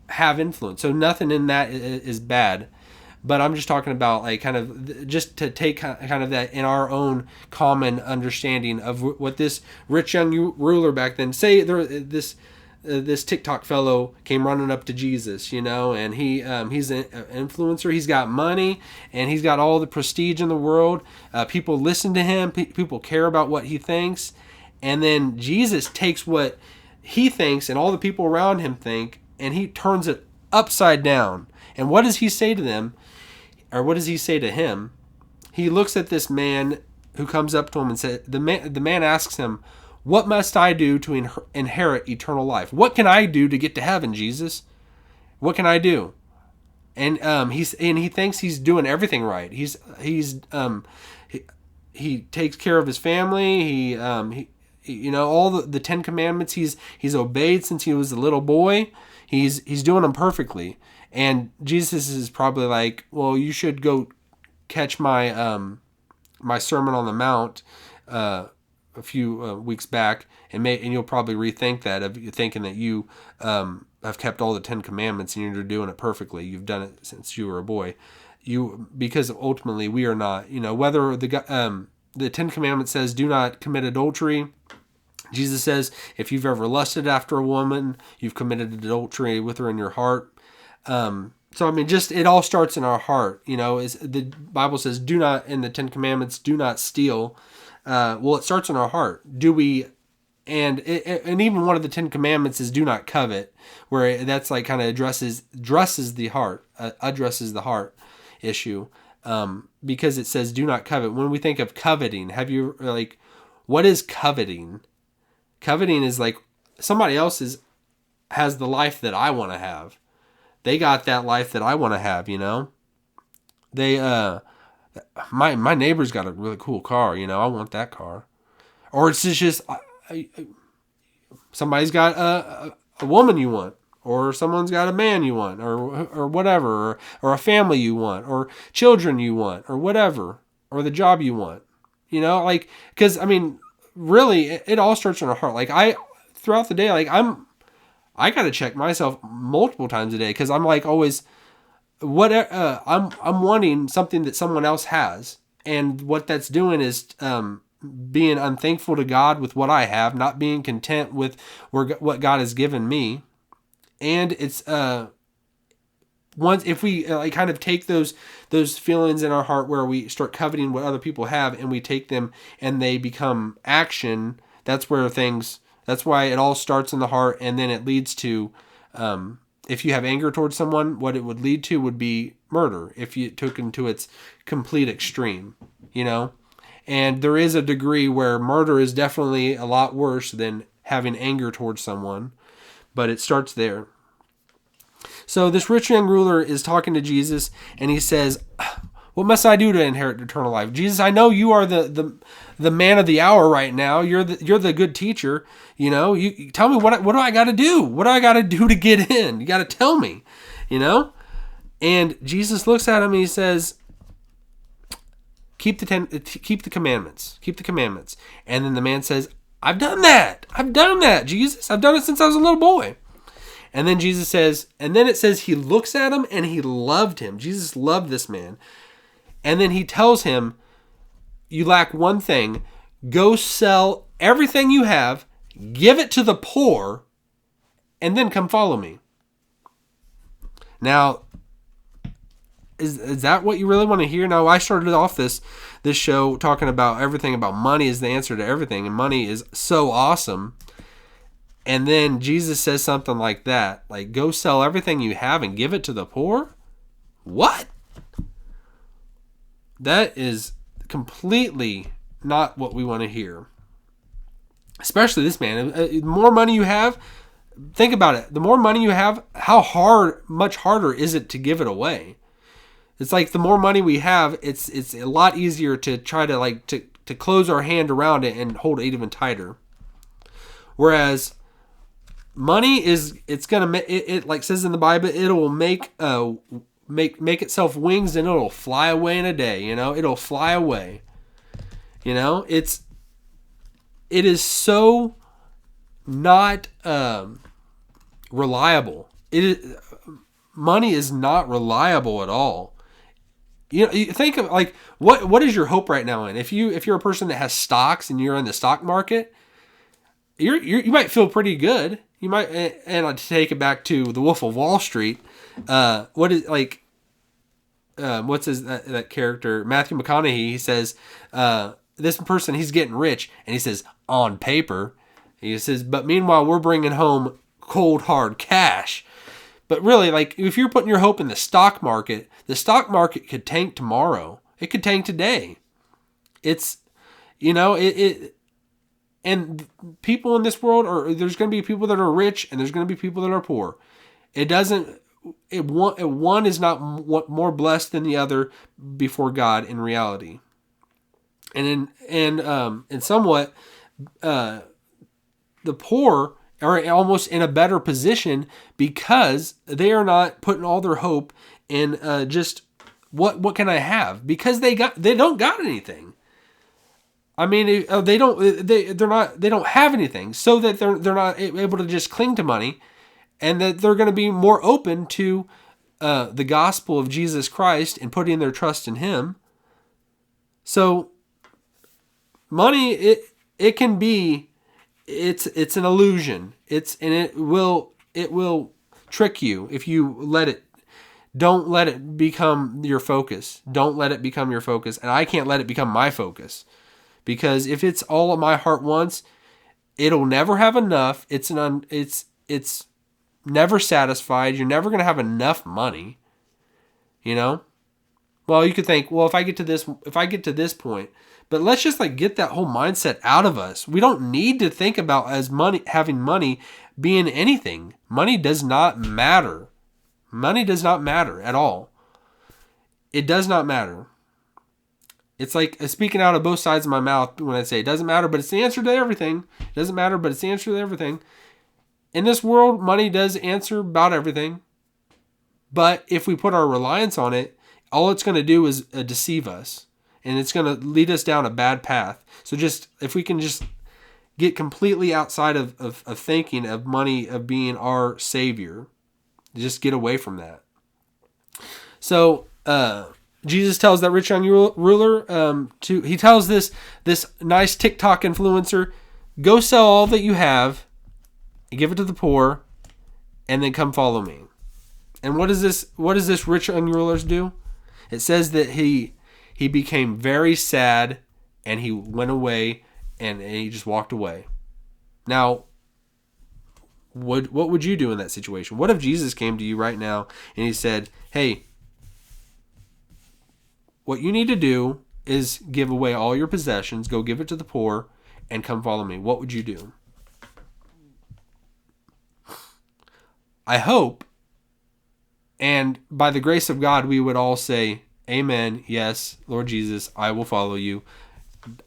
have influence. So nothing in that is bad. But I'm just talking about kind of just to take kind of that in our own common understanding of what this rich young ruler back then, say this TikTok fellow came running up to Jesus, and he's an influencer. He's got money and he's got all the prestige in the world. People listen to him. People care about what he thinks. And then Jesus takes what he thinks and all the people around him think, and he turns it upside down. And what does he say to them? Or what does he say to him? He looks at this man who comes up to him and says, the man asks him, "What must I do to inherit eternal life? What can I do to get to heaven, Jesus? What can I do?" And he thinks he's doing everything right. He takes care of his family. He all the 10 commandments he's obeyed since he was a little boy. He's doing them perfectly. And Jesus is probably like, "Well, you should go catch my my Sermon on the Mount a few weeks back, and you'll probably rethink that of thinking that you have kept all the 10 commandments and you're doing it perfectly. You've done it since you were a boy. Because ultimately we are not. Whether the 10 Commandments says do not commit adultery. Jesus says if you've ever lusted after a woman, you've committed adultery with her in your heart. So just it all starts in our heart. Is the Bible says do not, in the 10 Commandments, do not steal. Well, it starts in our heart. Do we? And even one of the 10 Commandments is do not covet, where that's kind of addresses the heart issue, because it says do not covet. When we think of coveting, have you what is coveting? Coveting is somebody else has the life that I want to have. They got that life that I want to have, They, my neighbor's got a really cool car, I want that car. Or it's just somebody's got a woman you want, or someone's got a man you want, or whatever, or a family you want, or children you want, or whatever, or the job you want, because really it all starts in our heart. Throughout the day, I got to check myself multiple times a day, because I'm always, I'm wanting something that someone else has, and what that's doing is being unthankful to God with what I have, not being content with what God has given me. And it's once if we kind of take those feelings in our heart where we start coveting what other people have, and we take them and they become action, that's why it all starts in the heart, and then it leads to, if you have anger towards someone, what it would lead to would be murder if you took it to its complete extreme, And there is a degree where murder is definitely a lot worse than having anger towards someone, but it starts there. So this rich young ruler is talking to Jesus, and he says, "What must I do to inherit eternal life?" Jesus, I know you are the man of the hour right now. You're the good teacher. You tell me what do I got to do? What do I got to do to get in? You got to tell me, And Jesus looks at him and he says, keep the commandments. Keep the commandments. And then the man says, I've done that, Jesus. I've done it since I was a little boy. And then Jesus says, and then it says he looks at him and he loved him. Jesus loved this man. And then he tells him, you lack one thing. Go sell everything you have, give it to the poor, and then come follow me. Now, is that what you really want to hear? Now, I started off this show talking about everything about money is the answer to everything, and money is so awesome. And then Jesus says something like that, like, go sell everything you have and give it to the poor? What? That is completely not what we want to hear. Especially this man. The more money you have, think about it. The more money you have, much harder is it to give it away? It's like the more money we have, it's a lot easier to try to to close our hand around it and hold it even tighter. Whereas money it like says in the Bible, it'll make itself wings and it'll fly away in a day. It'll fly away. It is so not reliable. Money is not reliable at all. You think of like what is your hope right now in? If you're a person that has stocks and you're in the stock market, you might feel pretty good. You might, and to take it back to the Wolf of Wall Street. What's that character? Matthew McConaughey. He says this person, he's getting rich, and he says on paper. He says, but meanwhile we're bringing home cold hard cash. But really, like, if you're putting your hope in the stock market could tank tomorrow. It could tank today. It's, and people in this world there's going to be people that are rich and there's going to be people that are poor. One is not more blessed than the other before God in reality. And somewhat, the poor are almost in a better position because they are not putting all their hope in just what can I have, because they don't got anything. I mean, they don't have anything, so that they're not able to just cling to money, and that they're going to be more open to the gospel of Jesus Christ and putting their trust in Him. So money, it can be. It's an illusion. It will trick you if you let it. Don't let it become your focus. Don't let it become your focus. And I can't let it become my focus, because if it's all my heart wants, it'll never have enough. It's never satisfied. You're never gonna have enough money. Well, you could think, well, if I get to this point. But let's just get that whole mindset out of us. We don't need to think about having money being anything. Money does not matter. Money does not matter at all. It does not matter. It's like speaking out of both sides of my mouth when I say it doesn't matter, but it's the answer to everything. It doesn't matter, but it's the answer to everything. In this world, money does answer about everything. But if we put our reliance on it, all it's going to do is deceive us. And it's going to lead us down a bad path. So if we can just get completely outside of thinking of money, of being our savior, just get away from that. So Jesus tells that rich young ruler, he tells this nice TikTok influencer, go sell all that you have, give it to the poor, and then come follow me. And what does this rich young ruler do? It says that he became very sad, and he went away, and he just walked away. Now, what would you do in that situation? What if Jesus came to you right now and he said, hey, what you need to do is give away all your possessions, go give it to the poor, and come follow me? What would you do? I hope, and by the grace of God, we would all say, amen, yes, Lord Jesus, I will follow you.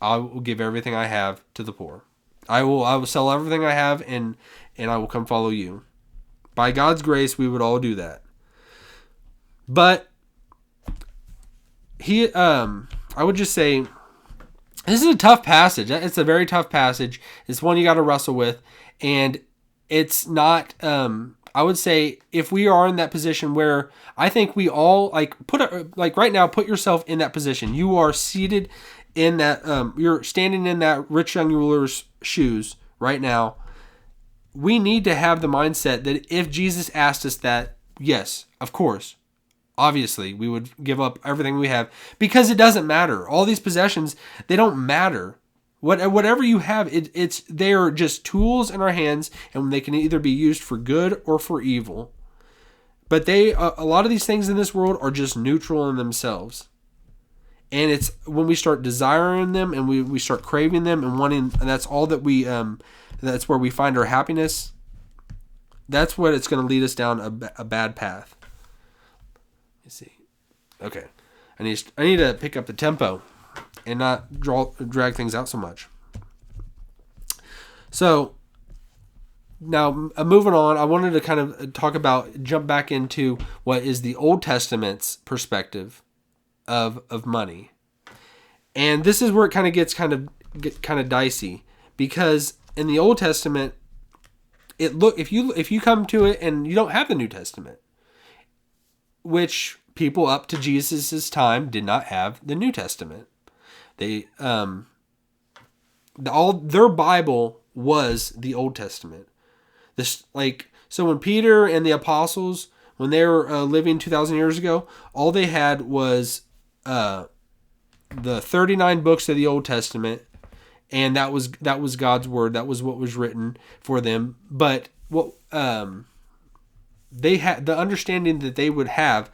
I will give everything I have to the poor. I will sell everything I have, and I will come follow you. By God's grace, we would all do that. But I would just say, this is a tough passage. It's a very tough passage. It's one you got to wrestle with, and it's not. I would say if we are in that position where I think we all right now, put yourself in that position. You are seated in that, you're standing in that rich young ruler's shoes right now. We need to have the mindset that if Jesus asked us that, yes, of course, obviously, we would give up everything we have, because it doesn't matter. All these possessions, they don't matter. Whatever you have, they are just tools in our hands, and they can either be used for good or for evil. But a lot of these things in this world are just neutral in themselves. And it's when we start desiring them and we start craving them and wanting, and that's all that that's where we find our happiness. That's what it's going to lead us down a bad path. Let's see. Okay. I need to pick up the tempo and not drag things out so much. So now, moving on, I wanted to kind of jump back into what is the Old Testament's perspective of money. And this is where it kind of gets kind of dicey, because in the Old Testament, if you come to it and you don't have the New Testament, which people up to Jesus' time did not have the New Testament. They their Bible was the Old Testament. So when Peter and the apostles, when they were living 2,000 years ago, all they had was the 39 books of the Old Testament, and that was God's word. That was what was written for them. But what they had, the understanding that they would have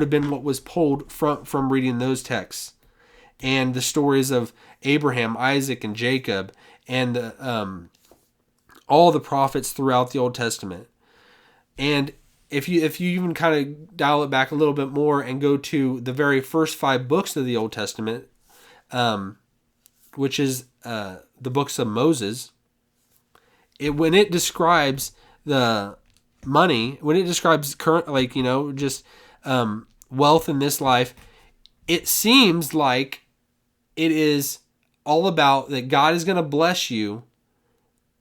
been what was pulled from reading those texts and the stories of Abraham, Isaac, and Jacob, and all the prophets throughout the Old Testament. And if you even kind of dial it back a little bit more and go to the very first 5 books of the Old Testament, which is the books of Moses, when it describes the money, when it describes current, wealth in this life, it seems like it is all about that God is going to bless you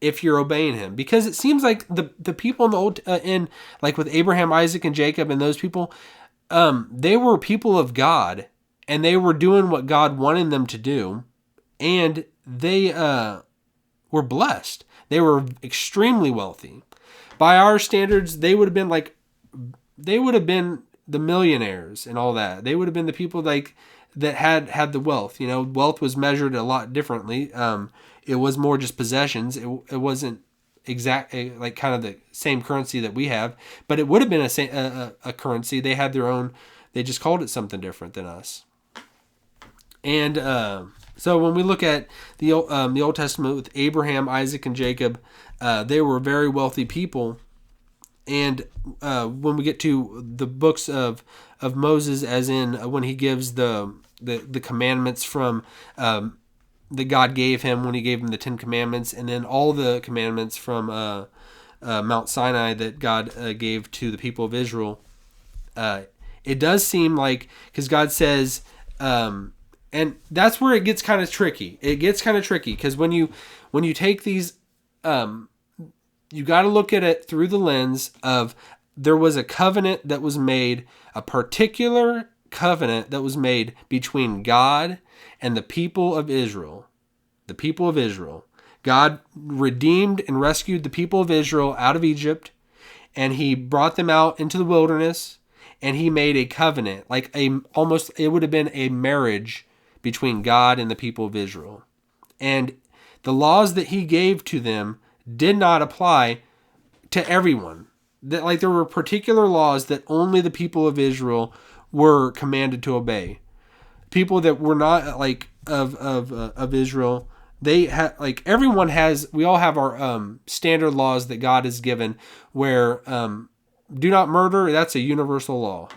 if you're obeying him, because it seems like the people in the old like with Abraham, Isaac, and Jacob, and those people, they were people of God, and they were doing what God wanted them to do, and they were blessed. They were extremely wealthy. By our standards, they would have been the millionaires and all that. They would have been the people that had the wealth. Wealth was measured a lot differently. It was more just possessions. It wasn't like kind of the same currency that we have, but it would have been a currency. They had their own. They just called it something different than us. And so when we look at the Old Testament with Abraham, Isaac, and Jacob, they were very wealthy people. And when we get to the books of Moses, as in when he gives the commandments from that God gave him, when he gave him the 10 commandments, and then all the commandments from Mount Sinai that God gave to the people of Israel, it does seem like, because God says, and that's where it gets kind of tricky. It gets kind of tricky because when you take these, you got to look at it through the lens of there was a covenant that was made, a particular covenant that was made between God and the people of Israel. The people of Israel. God redeemed and rescued the people of Israel out of Egypt, and he brought them out into the wilderness, and he made a covenant, it would have been a marriage between God and the people of Israel. And the laws that he gave to them did not apply to everyone. There were particular laws that only the people of Israel were commanded to obey. People that were not of Israel, they had everyone has. We all have our standard laws that God has given. Where do not murder. That's a universal law.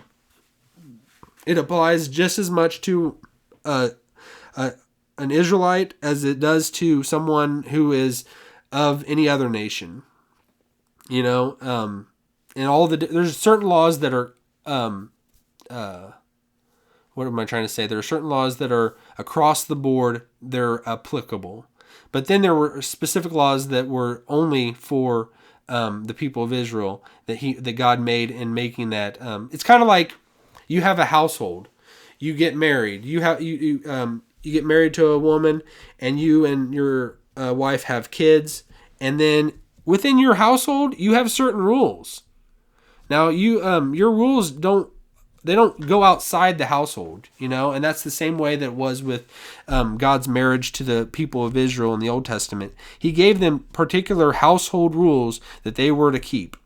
It applies just as much to an Israelite as it does to someone who is of any other nation. And there's certain laws that are what am I trying to say? There are certain laws that are across the board, they're applicable. But then there were specific laws that were only for the people of Israel that God made in making that. It's kind of like you have a household, you get married, you get married to a woman, and you and your wife have kids, and then within your household you have certain rules. Now your rules don't go outside the household, and that's the same way that it was with God's marriage to the people of Israel in the Old Testament. He gave them particular household rules that they were to keep.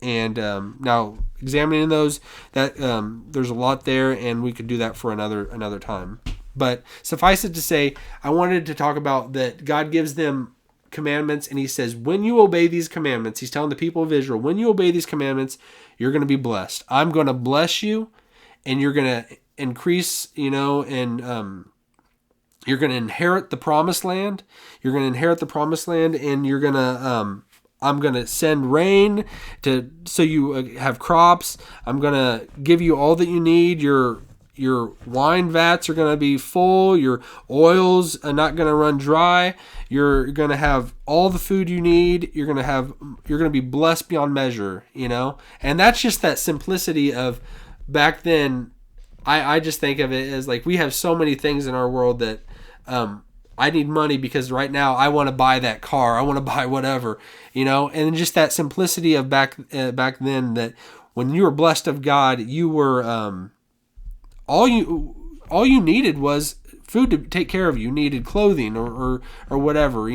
And now examining those, that there's a lot there, and we could do that for another time. But suffice it to say, I wanted to talk about that God gives them commandments, and he says, when you obey these commandments, he's telling the people of Israel, when you obey these commandments, you're going to be blessed. I'm going to bless you, and you're going to increase, and you're going to inherit the promised land. You're going to inherit the promised land, and you're going to, I'm going to send rain so you have crops. I'm going to give you all that you need. Your wine vats are going to be full. Your oils are not going to run dry. You're going to have all the food you need. You're going to be blessed beyond measure, And that's just that simplicity of back then. I just think of it as like we have so many things in our world that I need money because right now I want to buy that car. I want to buy whatever, And just that simplicity of back then, that when you were blessed of God, you were all you needed was food to take care of you. You needed clothing or whatever,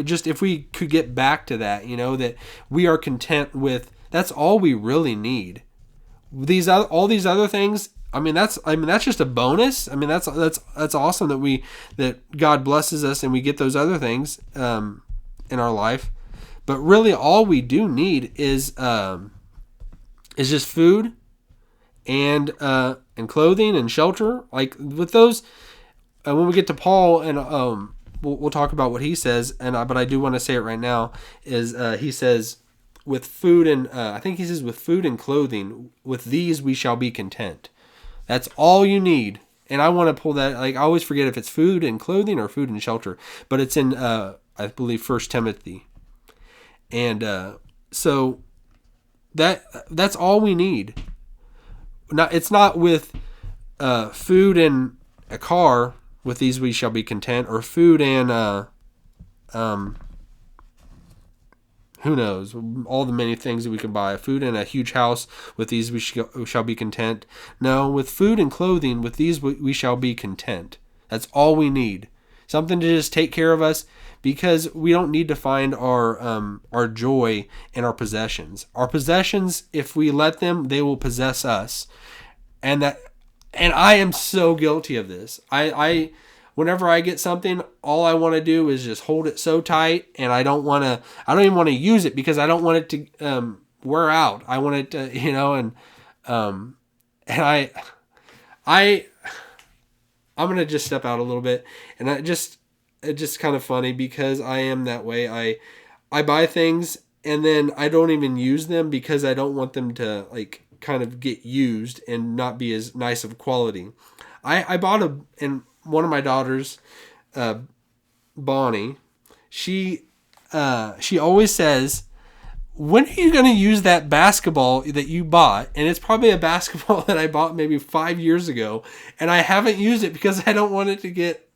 Just if we could get back to that, that we are content with, that's all we really need. All these other things, that's just a bonus. That's awesome that God blesses us and we get those other things in our life. But really all we do need is just food and clothing and shelter. Like with those, when we get to Paul, and we'll talk about what he says. But I do want to say it right now. Is he says with food and I think he says with food and clothing, with these we shall be content. That's all you need. And I want to pull that. Like I always forget if it's food and clothing or food and shelter. But it's in I believe 1 Timothy. And so that's all we need. It's not with food and a car, with these we shall be content, or food and who knows, all the many things that we can buy, food and a huge house, with these we shall be content. No, with food and clothing, with these we shall be content. That's all we need. Something to just take care of us, because we don't need to find our joy in our possessions. Our possessions, if we let them, they will possess us. And I am so guilty of this. I whenever I get something, all I want to do is just hold it so tight, and I don't even want to use it because I don't want it to wear out. I want it to, and I'm going to just step out a little bit, and it's just kind of funny because I am that way. I buy things and then I don't even use them because I don't want them to like kind of get used and not be as nice of quality. I bought and one of my daughters, Bonnie, she always says, when are you going to use that basketball that you bought? And it's probably a basketball that I bought maybe 5 years ago, and I haven't used it because I don't want it to get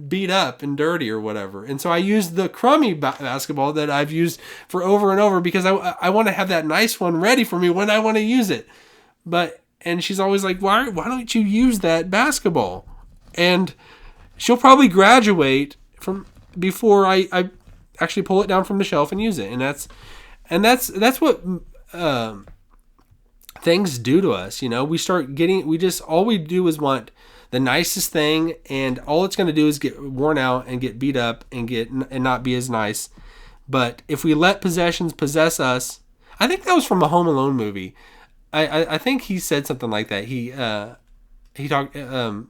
beat up and dirty or whatever. And so I use the crummy basketball that I've used for over and over because I want to have that nice one ready for me when I want to use it. And she's always like, why don't you use that basketball? And she'll probably graduate from before I actually pull it down from the shelf and use it. And that's what things do to us. All we do is want the nicest thing, and all it's going to do is get worn out and get beat up and not be as nice. But if we let possessions possess us, I think that was from a Home Alone movie. I think he said something like that. He talked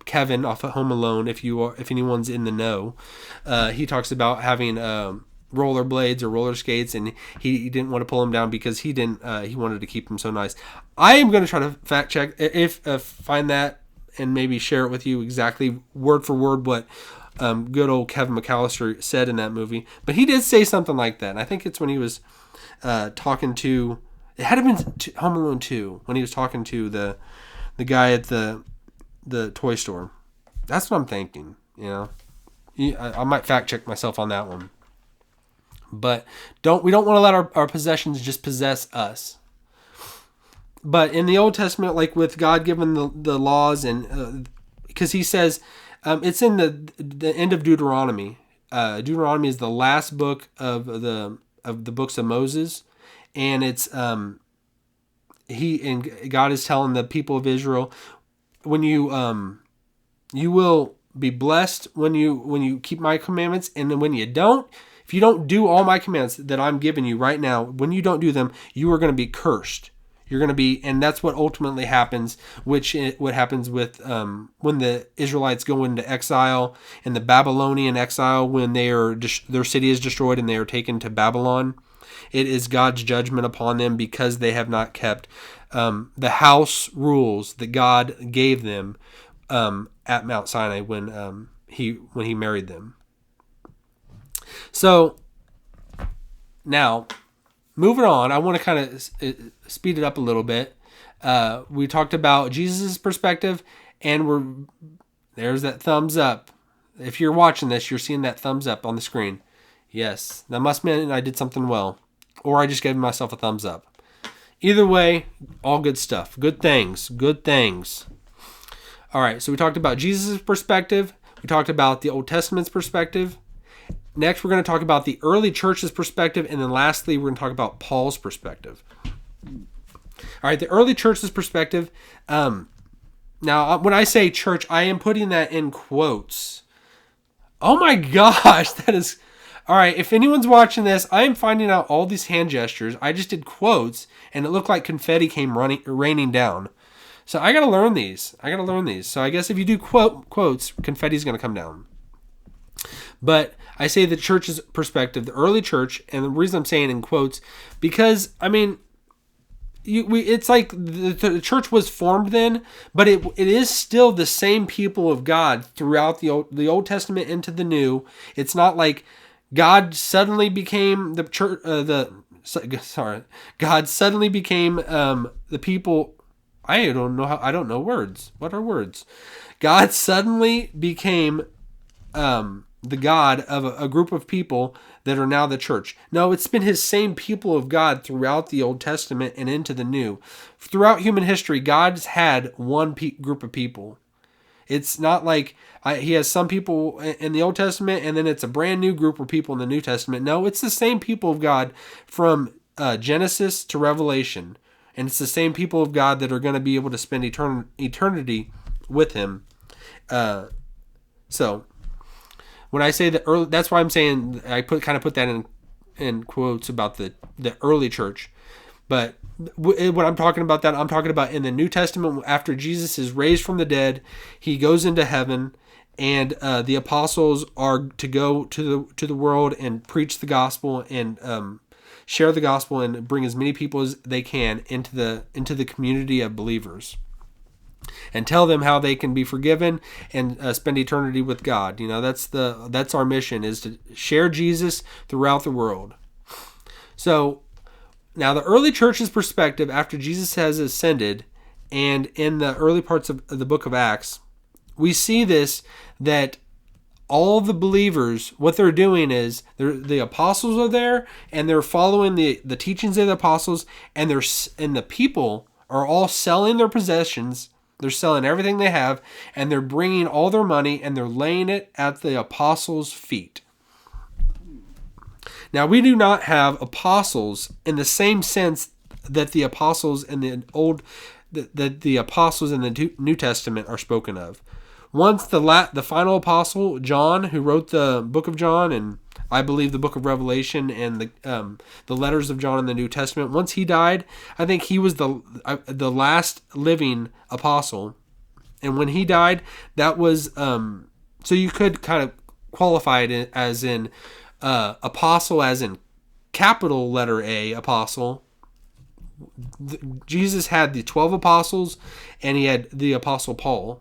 Kevin off of Home Alone. If anyone's in the know, he talks about having roller blades or roller skates, and he didn't want to pull them down because he wanted to keep them so nice. I am going to try to fact check if find that and maybe share it with you exactly word for word what good old Kevin McAllister said in that movie. But he did say something like that. And I think it's when he was talking to, it had to have been Home Alone 2, when he was talking to the guy at the toy store. That's what I'm thinking, you know. I might fact check myself on that one. But we don't want to let our possessions just possess us. But in the Old Testament, like with God giving the laws, and because he says, it's in the end of Deuteronomy. Deuteronomy is the last book of the books of Moses, and it's God is telling the people of Israel, when you will be blessed when you keep my commandments, and then when you don't, if you don't do all my commands that I'm giving you right now, when you don't do them, you are going to be cursed. You're going to be, and that's what ultimately happens, what happens with when the Israelites go into exile, in the Babylonian exile, when their city is destroyed and they are taken to Babylon. It is God's judgment upon them because they have not kept the house rules that God gave them at Mount Sinai when he married them. So now, moving on, I want to kind of speed it up a little bit. We talked about Jesus' perspective, and there's that thumbs up. If you're watching this, you're seeing that thumbs up on the screen. Yes, that must mean I did something well, or I just gave myself a thumbs up. Either way, all good stuff. Good things. Good things. All right, so we talked about Jesus' perspective. We talked about the Old Testament's perspective. Next, we're going to talk about the early church's perspective, and then lastly, we're going to talk about Paul's perspective. All right, the early church's perspective. Now, when I say church, I am putting that in quotes. Oh my gosh, that is... All right, if anyone's watching this, I am finding out all these hand gestures. I just did quotes, and it looked like confetti came raining down. So I got to learn these. So I guess if you do quotes, confetti's going to come down. But I say the church's perspective, the early church, and the reason I'm saying in quotes, because, I mean, it's like the church was formed then, but it is still the same people of God throughout the Old Testament into the New. It's not like God suddenly became the church. God suddenly became the people. I don't know words. What are words? God suddenly became the God of a group of people that are now the church. No, it's been his same people of God throughout the Old Testament and into the New. Throughout human history, God's had one group of people. It's not like he has some people in the Old Testament and then it's a brand new group of people in the New Testament. No, it's the same people of God from Genesis to Revelation. And it's the same people of God that are going to be able to spend eternity with him. So when I say the early, that's why I'm saying I put that in quotes about the early church. But when I'm talking about that, I'm talking about in the New Testament, after Jesus is raised from the dead, he goes into heaven, and the apostles are to go to the world and preach the gospel and share the gospel and bring as many people as they can into the community of believers, and tell them how they can be forgiven and spend eternity with God. You know, that's our mission, is to share Jesus throughout the world. So now the early church's perspective after Jesus has ascended, and in the early parts of the book of Acts, we see this, that all the believers, what they're doing is the apostles are there and they're following the teachings of the apostles, and the people are all selling their possessions. They're selling everything they have, and they're bringing all their money and they're laying it at the apostles' feet. Now, we do not have apostles in the same sense that the apostles in the apostles in the New Testament are spoken of. Once the final apostle, John, who wrote the book of John, and I believe the book of Revelation and the letters of John in the New Testament, once he died, I think he was the last living apostle. And when he died, that was so you could kind of qualify it as in apostle, as in capital letter A, apostle. Jesus had the 12 apostles, and he had the apostle Paul,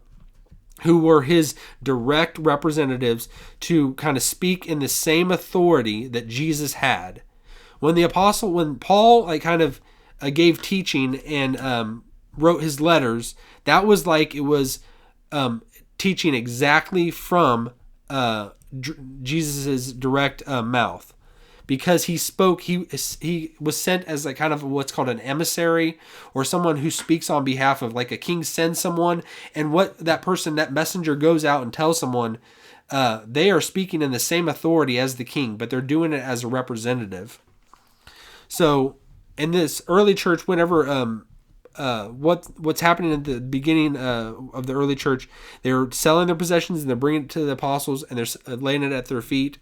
who were his direct representatives to kind of speak in the same authority that Jesus had. When Paul like kind of gave teaching and wrote his letters, that was like it was teaching exactly from Jesus's direct mouth, because he spoke. He was sent as like kind of what's called an emissary, or someone who speaks on behalf of, like a king sends someone, and what that messenger goes out and tells someone, they are speaking in the same authority as the king, but they're doing it as a representative. So in this early church, whenever what's happening at the beginning of the early church, they're selling their possessions and they're bringing it to the apostles and they're laying it at their feet.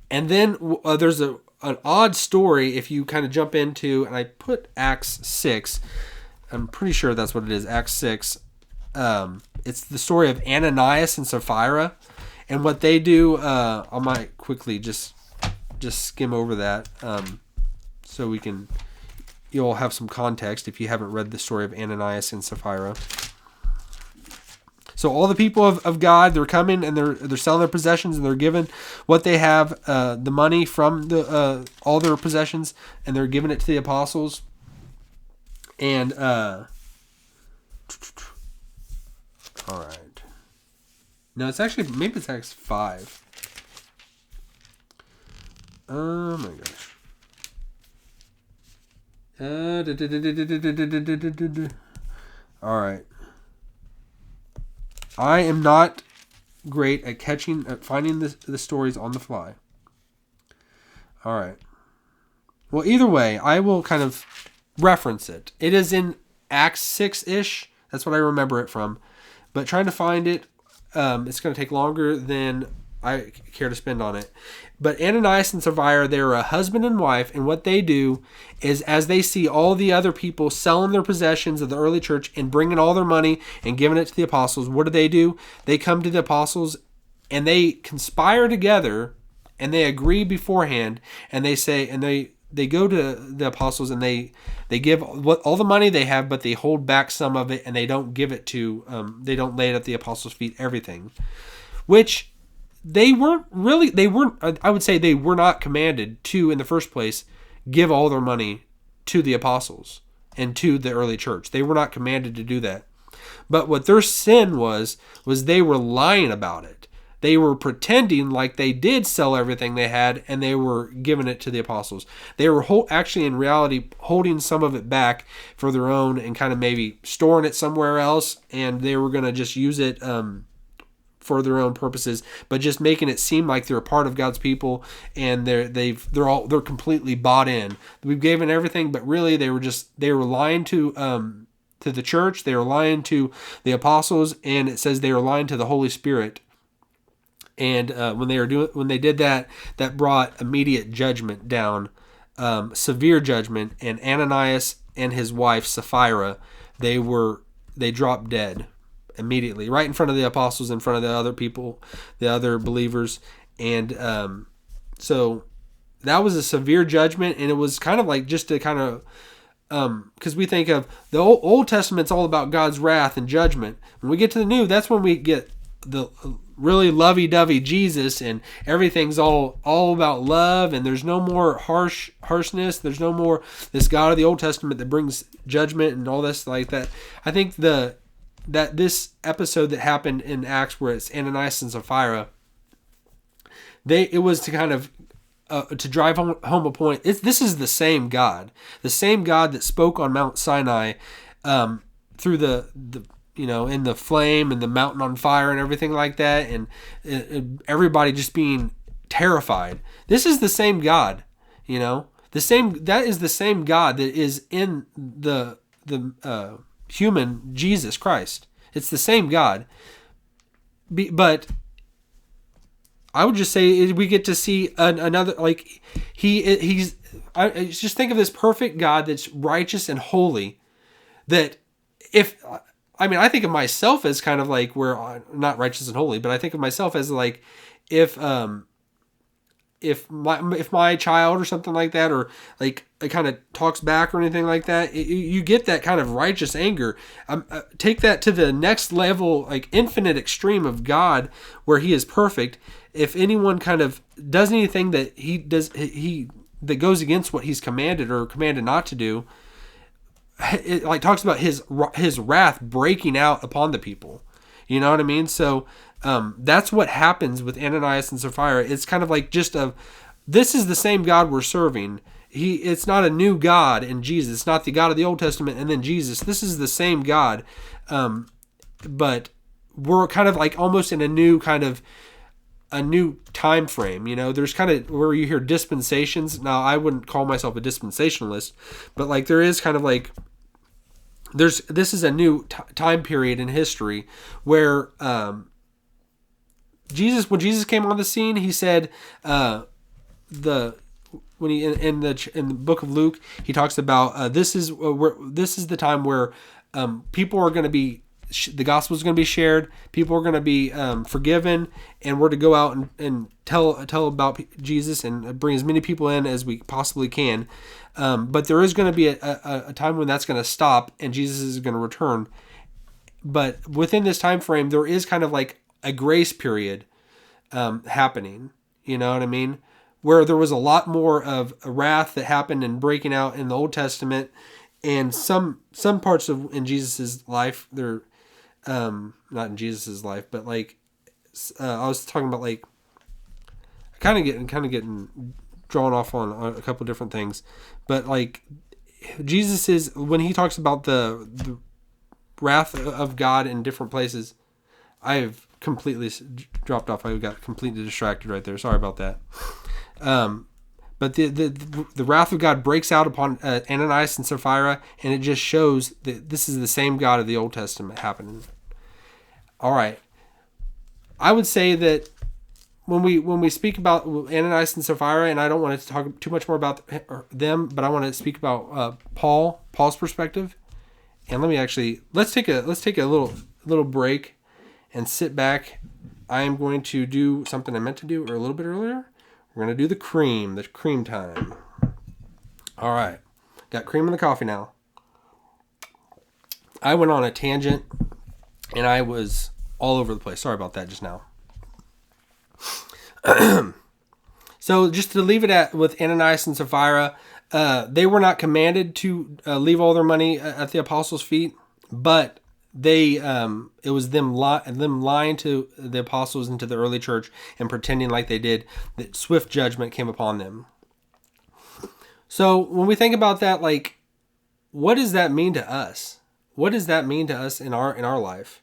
And then there's an odd story if you kind of jump into, and I put Acts 6. I'm pretty sure that's what it is, Acts 6. It's the story of Ananias and Sapphira. And what they do, I might quickly just skim over that so you'll have some context if you haven't read the story of Ananias and Sapphira. So all the people of God, they're coming and they're selling their possessions and they're given what they have, the money from all their possessions, and they're giving it to the apostles. And all right, no, it's actually maybe it's Acts 5. Oh my gosh. All right. I am not great at finding the stories on the fly. All right. Well, either way, I will kind of reference it. It is in Acts 6-ish. That's what I remember it from. But trying to find it, it's going to take longer than I care to spend on it. But Ananias and Sapphira, they're a husband and wife, and what they do is, as they see all the other people selling their possessions of the early church and bringing all their money and giving it to the apostles, what do? They come to the apostles and they conspire together and they agree beforehand, and they say, and they go to the apostles and they give all the money they have, but they hold back some of it and they don't give it to, they don't lay it at the apostles' feet, everything, which they weren't, I would say they were not commanded to, in the first place, give all their money to the apostles and to the early church. They were not commanded to do that. But what their sin was they were lying about it. They were pretending like they did sell everything they had and they were giving it to the apostles. They were actually, in reality, holding some of it back for their own and kind of maybe storing it somewhere else, and they were going to just use it for their own purposes, but just making it seem like they're a part of God's people and they're completely bought in. We've given everything, but really they were lying to the church. They were lying to the apostles, and it says they were lying to the Holy Spirit. And when they did that, that brought immediate judgment down, severe judgment. And Ananias and his wife Sapphira, they dropped dead immediately, right in front of the apostles, in front of the other people, the other believers. And so that was a severe judgment, and it was kind of like just to kind of, because we think of the Old Testament's all about God's wrath and judgment. When we get to the New, that's when we get the really lovey-dovey Jesus, and everything's all about love, and there's no more harshness. There's no more this God of the Old Testament that brings judgment and all this like that. I think that this episode that happened in Acts, where it's Ananias and Sapphira, it was to kind of to drive home a point. This is the same God that spoke on Mount Sinai, through the in the flame and the mountain on fire and everything like that, and everybody just being terrified. This is the same God, that is the same God that is in the human Jesus Christ. It's the same God. But I would just say we get to see another, like, he's just think of this perfect God that's righteous and holy, that I think of myself as kind of like, where I'm not righteous and holy, but I think of myself as like, if if my child or something like that, or like it kind of talks back or anything like that, you get that kind of righteous anger. Take that to the next level, like infinite extreme of God, where He is perfect. If anyone kind of does anything that that goes against what He's commanded or commanded not to do, it like talks about His wrath breaking out upon the people. You know what I mean? So that's what happens with Ananias and Sapphira. It's kind of like this is the same God we're serving. It's not a new God in Jesus. It's not the God of the Old Testament and then Jesus. This is the same God, but we're kind of like almost in a new time frame. You know, there's kind of where you hear dispensations. Now, I wouldn't call myself a dispensationalist, but like there is kind of like this is a new time period in history where when Jesus came on the scene, He said in the book of Luke, He talks about this is the time where people are going to be, the gospel is going to be shared, people are going to be forgiven, and we're to go out and tell about Jesus and bring as many people in as we possibly can. But there is going to be a time when that's going to stop and Jesus is going to return. But within this time frame, there is kind of like a grace period happening. You know what I mean? Where there was a lot more of a wrath that happened and breaking out in the Old Testament, and some parts in Jesus's life, they're not in Jesus's life, but like I was talking about, like kind of getting drawn off on a couple different things, but like Jesus is, when He talks about the wrath of God in different places, I have completely dropped off. I got completely distracted right there. Sorry about that. But the wrath of God breaks out upon Ananias and Sapphira, and it just shows that this is the same God of the Old Testament happening. All right, I would say that when we speak about Ananias and Sapphira, and I don't want to talk too much more about them, but I want to speak about Paul's perspective. And let's take a little break and sit back. I am going to do something I meant to do a little bit earlier. We're going to do the cream time. All right. Got cream in the coffee now. I went on a tangent and I was all over the place. Sorry about that just now. So just to leave it with Ananias and Sapphira, they were not commanded to leave all their money at the apostles' feet, but it was them lying to the apostles and to the early church and pretending like they did, that swift judgment came upon them. So when we think about that, like, what does that mean to us? What does that mean to us in our life?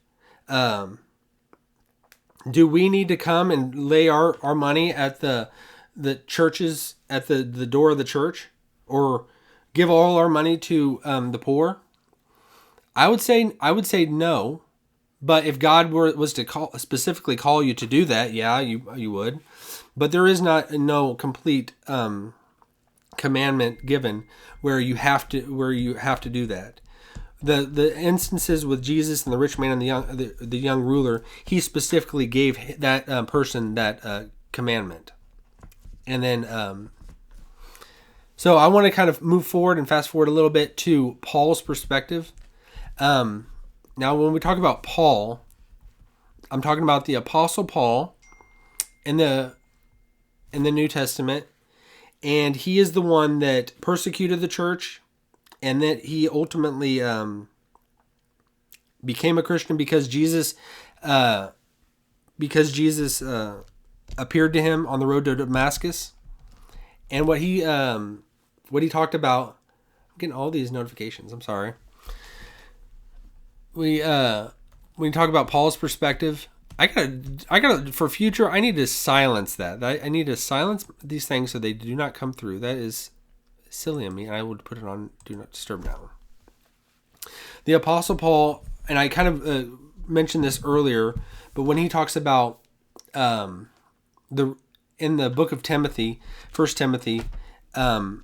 Do we need to come and lay our money at the churches, at the door of the church, or give all our money to the poor? I would say no, but if God was to specifically call you to do that, yeah, you would. But there is no complete commandment given where you have to do that. The instances with Jesus and the rich man and the young ruler, He specifically gave that person that commandment. And then so I want to kind of move forward and fast forward a little bit to Paul's perspective. Now, when we talk about Paul, I'm talking about the Apostle Paul in the New Testament, and he is the one that persecuted the church, and that he ultimately became a Christian because Jesus appeared to him on the road to Damascus, and what he talked about. I'm getting all these notifications. I'm sorry. When you talk about Paul's perspective, I gotta for future, I need to silence that. I need to silence these things so they do not come through. That is silly of me, and I would put it on Do Not Disturb now. The Apostle Paul, and I kind of mentioned this earlier, but when he talks about in the book of Timothy, 1 Timothy, and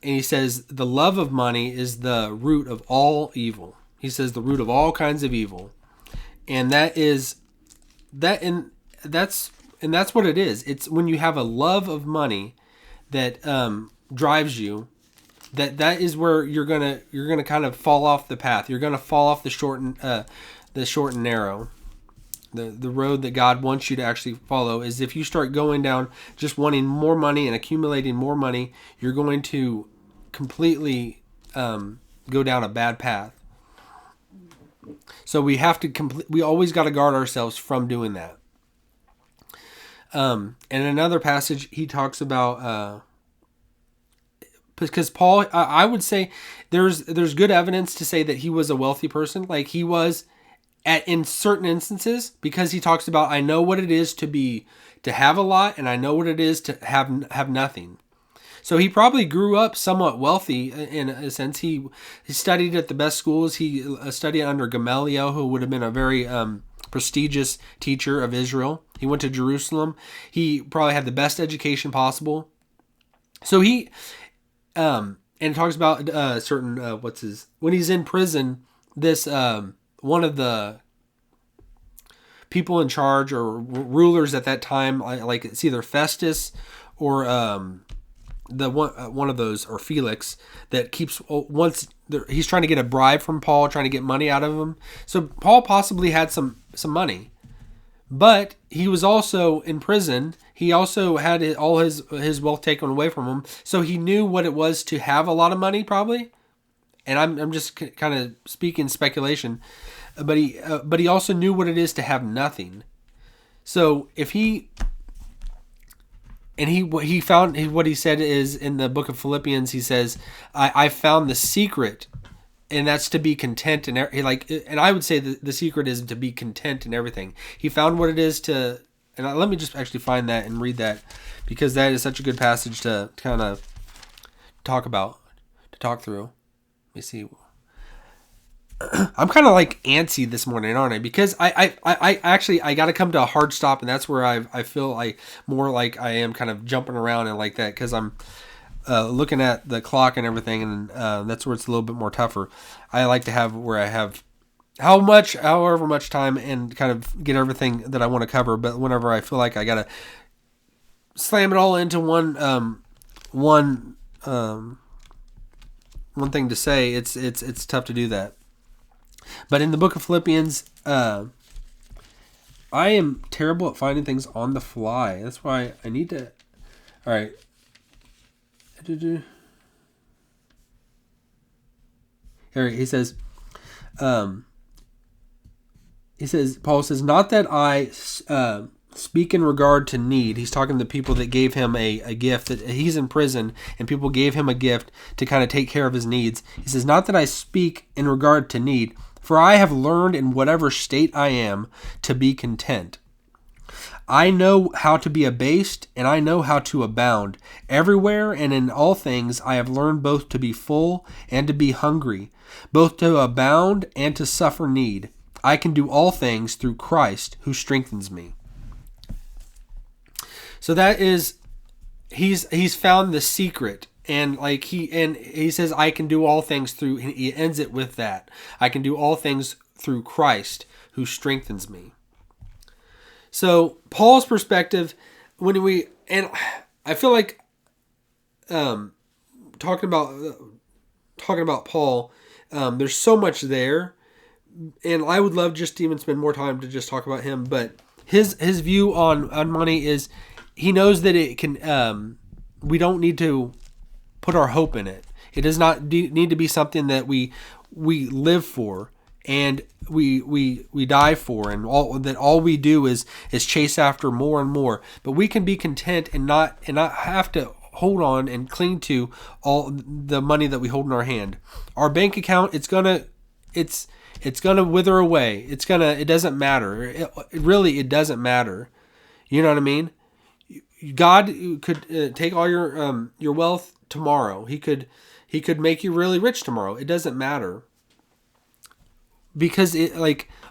he says the love of money is the root of all evil. He says the root of all kinds of evil. And that's And that's what it is. It's when you have a love of money that drives you, that is where you're gonna kind of fall off the path. You're gonna fall off the short and narrow. The road that God wants you to actually follow is if you start going down just wanting more money and accumulating more money, you're going to completely go down a bad path. So we have to we always got to guard ourselves from doing that. And in another passage, he talks about because Paul, I would say there's good evidence to say that he was a wealthy person, like he was in certain instances, because he talks about, I know what it is to have a lot, and I know what it is to have nothing. So he probably grew up somewhat wealthy in a sense. He studied at the best schools. He studied under Gamaliel, who would have been a very prestigious teacher of Israel. He went to Jerusalem. He probably had the best education possible. So he, and it talks about when he's in prison, this one of the people in charge or rulers at that time, like it's either Festus or the one of those, or Felix, that keeps he's trying to get a bribe from Paul, trying to get money out of him. So Paul possibly had some money, but he was also in prison. He also had all his wealth taken away from him. So he knew what it was to have a lot of money, probably. And I'm just kind of speaking speculation, but he also knew what it is to have nothing. So if he found what he said is in the book of Philippians, he says, I found the secret, and that's to be content. And I would say the secret is to be content in everything. He found what it is to, and let me just actually find that and read that, because that is such a good passage to kind of talk through. Let me see. I'm kind of like antsy this morning, aren't I? Because I actually got to come to a hard stop, and that's where I feel like more like I am kind of jumping around and like that, because I'm looking at the clock and everything, and that's where it's a little bit more tougher. I like to have where I have however much time and kind of get everything that I want to cover, but whenever I feel like I got to slam it all into one thing to say, it's tough to do that. But in the book of Philippians, I am terrible at finding things on the fly. That's why I need to. All right. Here he says. Paul says, not that I speak in regard to need. He's talking to the people that gave him a gift, that he's in prison and people gave him a gift to kind of take care of his needs. He says, not that I speak in regard to need, for I have learned in whatever state I am to be content. I know how to be abased, and I know how to abound. Everywhere and in all things I have learned both to be full and to be hungry, both to abound and to suffer need. I can do all things through Christ who strengthens me. So that is, he's found the secret. And he says, I can do all things through, and he ends it with that. I can do all things through Christ who strengthens me. So Paul's perspective, and I feel like talking about Paul, there's so much there, and I would love just to even spend more time to just talk about him. But his view on money is, he knows that it can. We don't need to put our hope in it. It does not need to be something that we live for and we die for, and all we do is chase after more and more. But we can be content and not have to hold on and cling to all the money that we hold in our hand. Our bank account, it's gonna wither away. It doesn't matter. It doesn't matter. You know what I mean? God could take all your wealth tomorrow. He could make you really rich tomorrow. It doesn't matter, because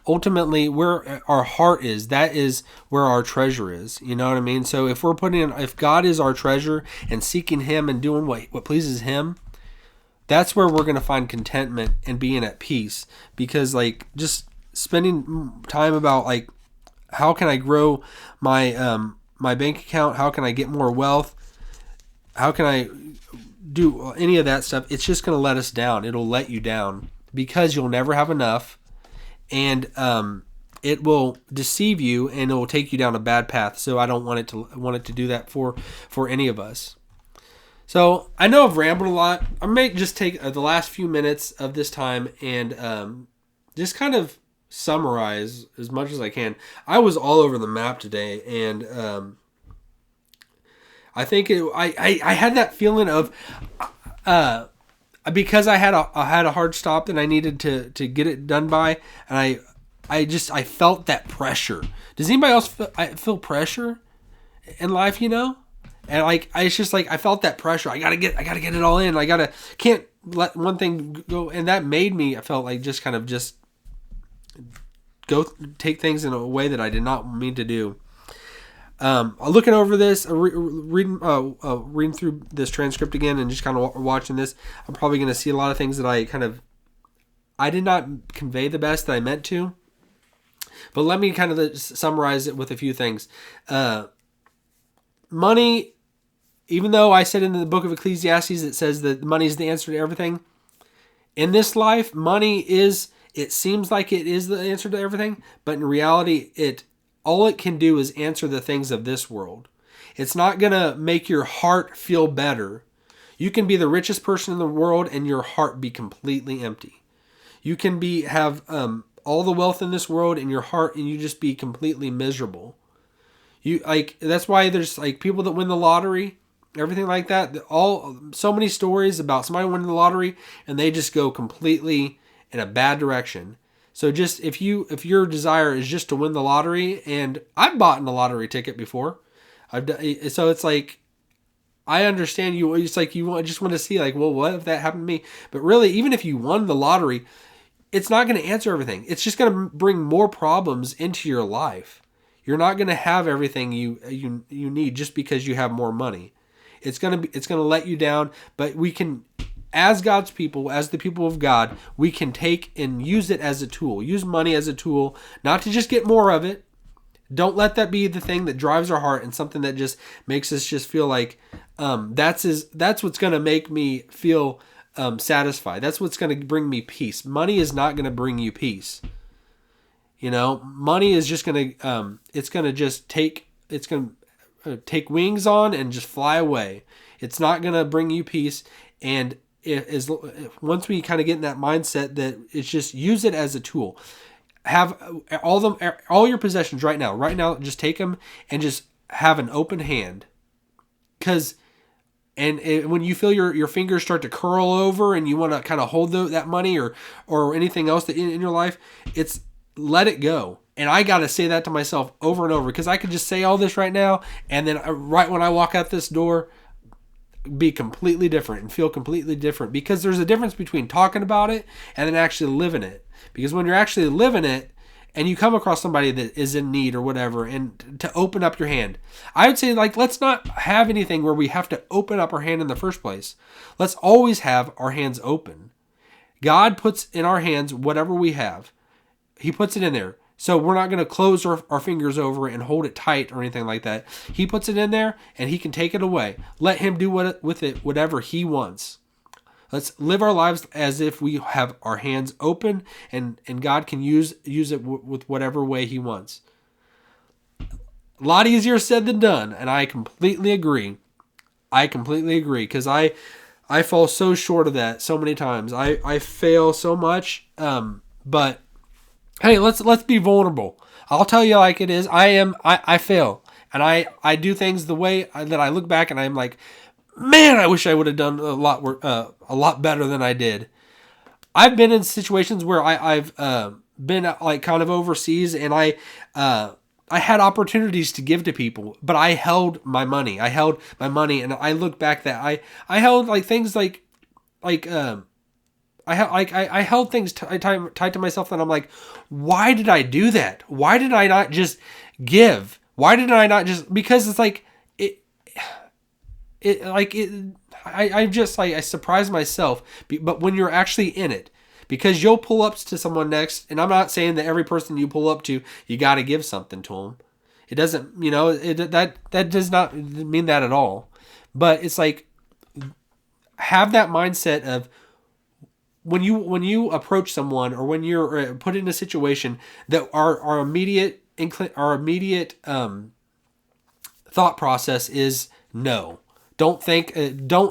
ultimately where our heart is, that is where our treasure is. You know what I mean? So if God is our treasure and seeking Him and doing what pleases Him, that's where we're going to find contentment and being at peace. Because just spending time about how can I grow my my bank account? How can I get more wealth? How can I do any of that stuff? It's just going to let us down. It'll let you down because you'll never have enough, and it will deceive you, and it will take you down a bad path. So I don't want it to do that for any of us. So I know I've rambled a lot. I may just take the last few minutes of this time and just kind of summarize as much as I can. I was all over the map today, and I think I had that feeling of because I had a hard stop that I needed to get it done by, and I felt that pressure. Does anybody else feel pressure in life? And it's just like I felt that pressure. I gotta get it all in. Can't let one thing go. And that made me, I felt like just kind of just go take things in a way that I did not mean to do. Looking over this, reading through this transcript again, and just kind of watching this, I'm probably going to see a lot of things that I did not convey the best that I meant to. But let me kind of summarize it with a few things. Money, even though I said in the book of Ecclesiastes, it says that money is the answer to everything. In this life, it seems like it is the answer to everything, but in reality, all it can do is answer the things of this world. It's not going to make your heart feel better. You can be the richest person in the world and your heart be completely empty. You can have all the wealth in this world in your heart and you just be completely miserable. That's why there's people that win the lottery, everything like that. So many stories about somebody winning the lottery and they just go completely in a bad direction. So just if your desire is just to win the lottery, and I've bought in a lottery ticket before, so it's like I understand you. It's like just want to see well, what if that happened to me? But really, even if you won the lottery, it's not going to answer everything. It's just going to bring more problems into your life. You're not going to have everything you need just because you have more money. It's going to let you down. But we can, as God's people, as the people of God, we can take and use it as a tool. Use money as a tool, not to just get more of it. Don't let that be the thing that drives our heart and something that just makes us just feel like that's what's going to make me feel satisfied. That's what's going to bring me peace. Money is not going to bring you peace. Money is just going to it's going to take wings on and just fly away. It's not going to bring you peace. And once we kind of get in that mindset that it's just use it as a tool. Have all your possessions right now, just take them and just have an open hand. And when you feel your fingers start to curl over and you want to kind of hold that money or anything else that in your life, it's let it go. And I got to say that to myself over and over, because I could just say all this right now, and then right when I walk out this door, be completely different and feel completely different, because there's a difference between talking about it and then actually living it. Because when you're actually living it and you come across somebody that is in need or whatever, and to open up your hand, I would say let's not have anything where we have to open up our hand in the first place. Let's always have our hands open. God puts in our hands whatever we have. He puts it in there. So we're not going to close our fingers over and hold it tight or anything like that. He puts it in there and he can take it away. Let him do with it whatever he wants. Let's live our lives as if we have our hands open, and God can use it with whatever way he wants. A lot easier said than done, and I completely agree. Because I fall so short of that so many times. I fail so much, but hey, let's be vulnerable. I'll tell you like it is. I fail, and I do things the way that I look back and I'm like, man, I wish I would have done a lot better than I did. I've been in situations where I've been kind of overseas, and I had opportunities to give to people, but I held my money. And I look back that I held things I held things tied to myself, and I'm like, why did I do that? Why did I not just give? Why did I not just, because it's I surprise myself, but when you're actually in it, because you'll pull up to someone next, and I'm not saying that every person you pull up to, you got to give something to them. It doesn't, that does not mean that at all. But it's like, have that mindset of when you approach someone, or when you're put in a situation, that our immediate thought process is no. Don't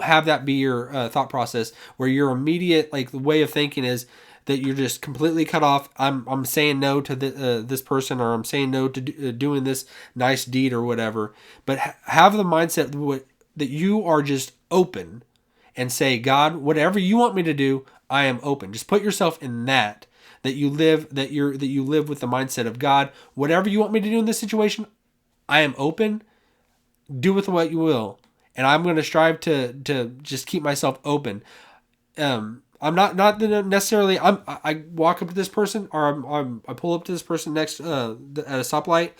have that be your thought process, where your immediate way of thinking is that you're just completely cut off. I'm saying no to this person, or I'm saying no to doing this nice deed or whatever. But have the mindset that you are just open, and say, God, whatever you want me to do, I am open. Just put yourself in that you live with the mindset of, God, whatever you want me to do in this situation, I am open. Do with what you will, and I'm going to strive to just keep myself open. I'm not necessarily. I walk up to this person, or I pull up to this person next at a stoplight.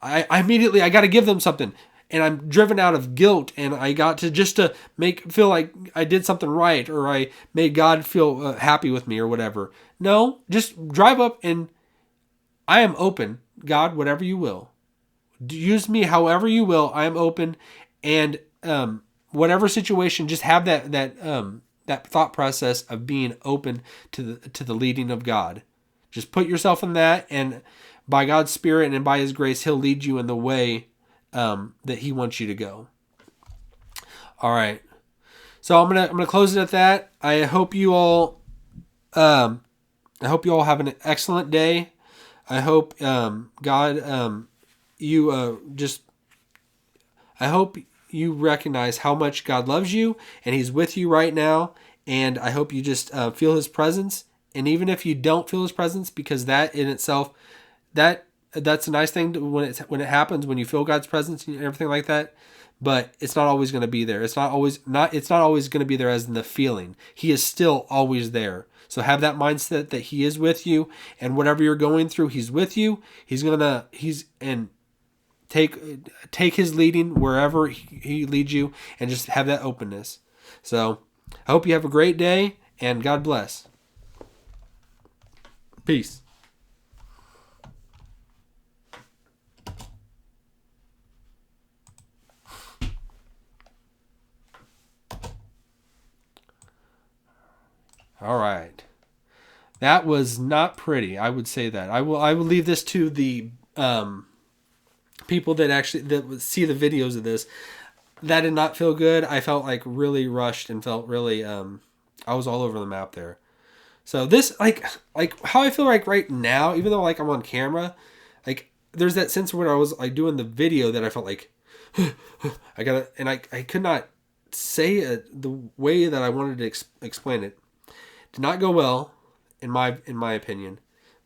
I immediately got to give them something, and I'm driven out of guilt, and I got to just to feel like I did something right, or I made God feel happy with me, or whatever. No, just drive up, and I am open. God, whatever you will. Use me however you will. I am open, and whatever situation, just have that thought process of being open to the leading of God. Just put yourself in that, and by God's Spirit and by His grace, He'll lead you in the way that He wants you to go. All right, so I'm gonna close it at that. I hope you all have an excellent day. I hope God. I hope you recognize how much God loves you, and He's with you right now. And I hope you just feel His presence. And even if you don't feel His presence, because that in itself, that's a nice thing when it happens, when you feel God's presence and everything like that. But it's not always going to be there. It's not always going to be there as in the feeling. He is still always there. So have that mindset that He is with you, and whatever you're going through, He's with you. Take His leading wherever He leads you, and just have that openness. So I hope you have a great day, and God bless. Peace. All right. That was not pretty. I would say that. I will leave this to the people that see the videos of this. That did not feel good. I felt like really rushed, and felt really I was all over the map there. So this like how I feel like right now, even though I'm on camera, there's that sense when I was doing the video that I felt like I could not say it the way that I wanted to explain it. Did not go well in my opinion,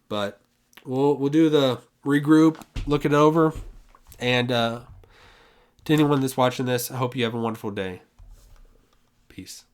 but we'll do the regroup, look it over, and to anyone that's watching this, I hope you have a wonderful day. Peace.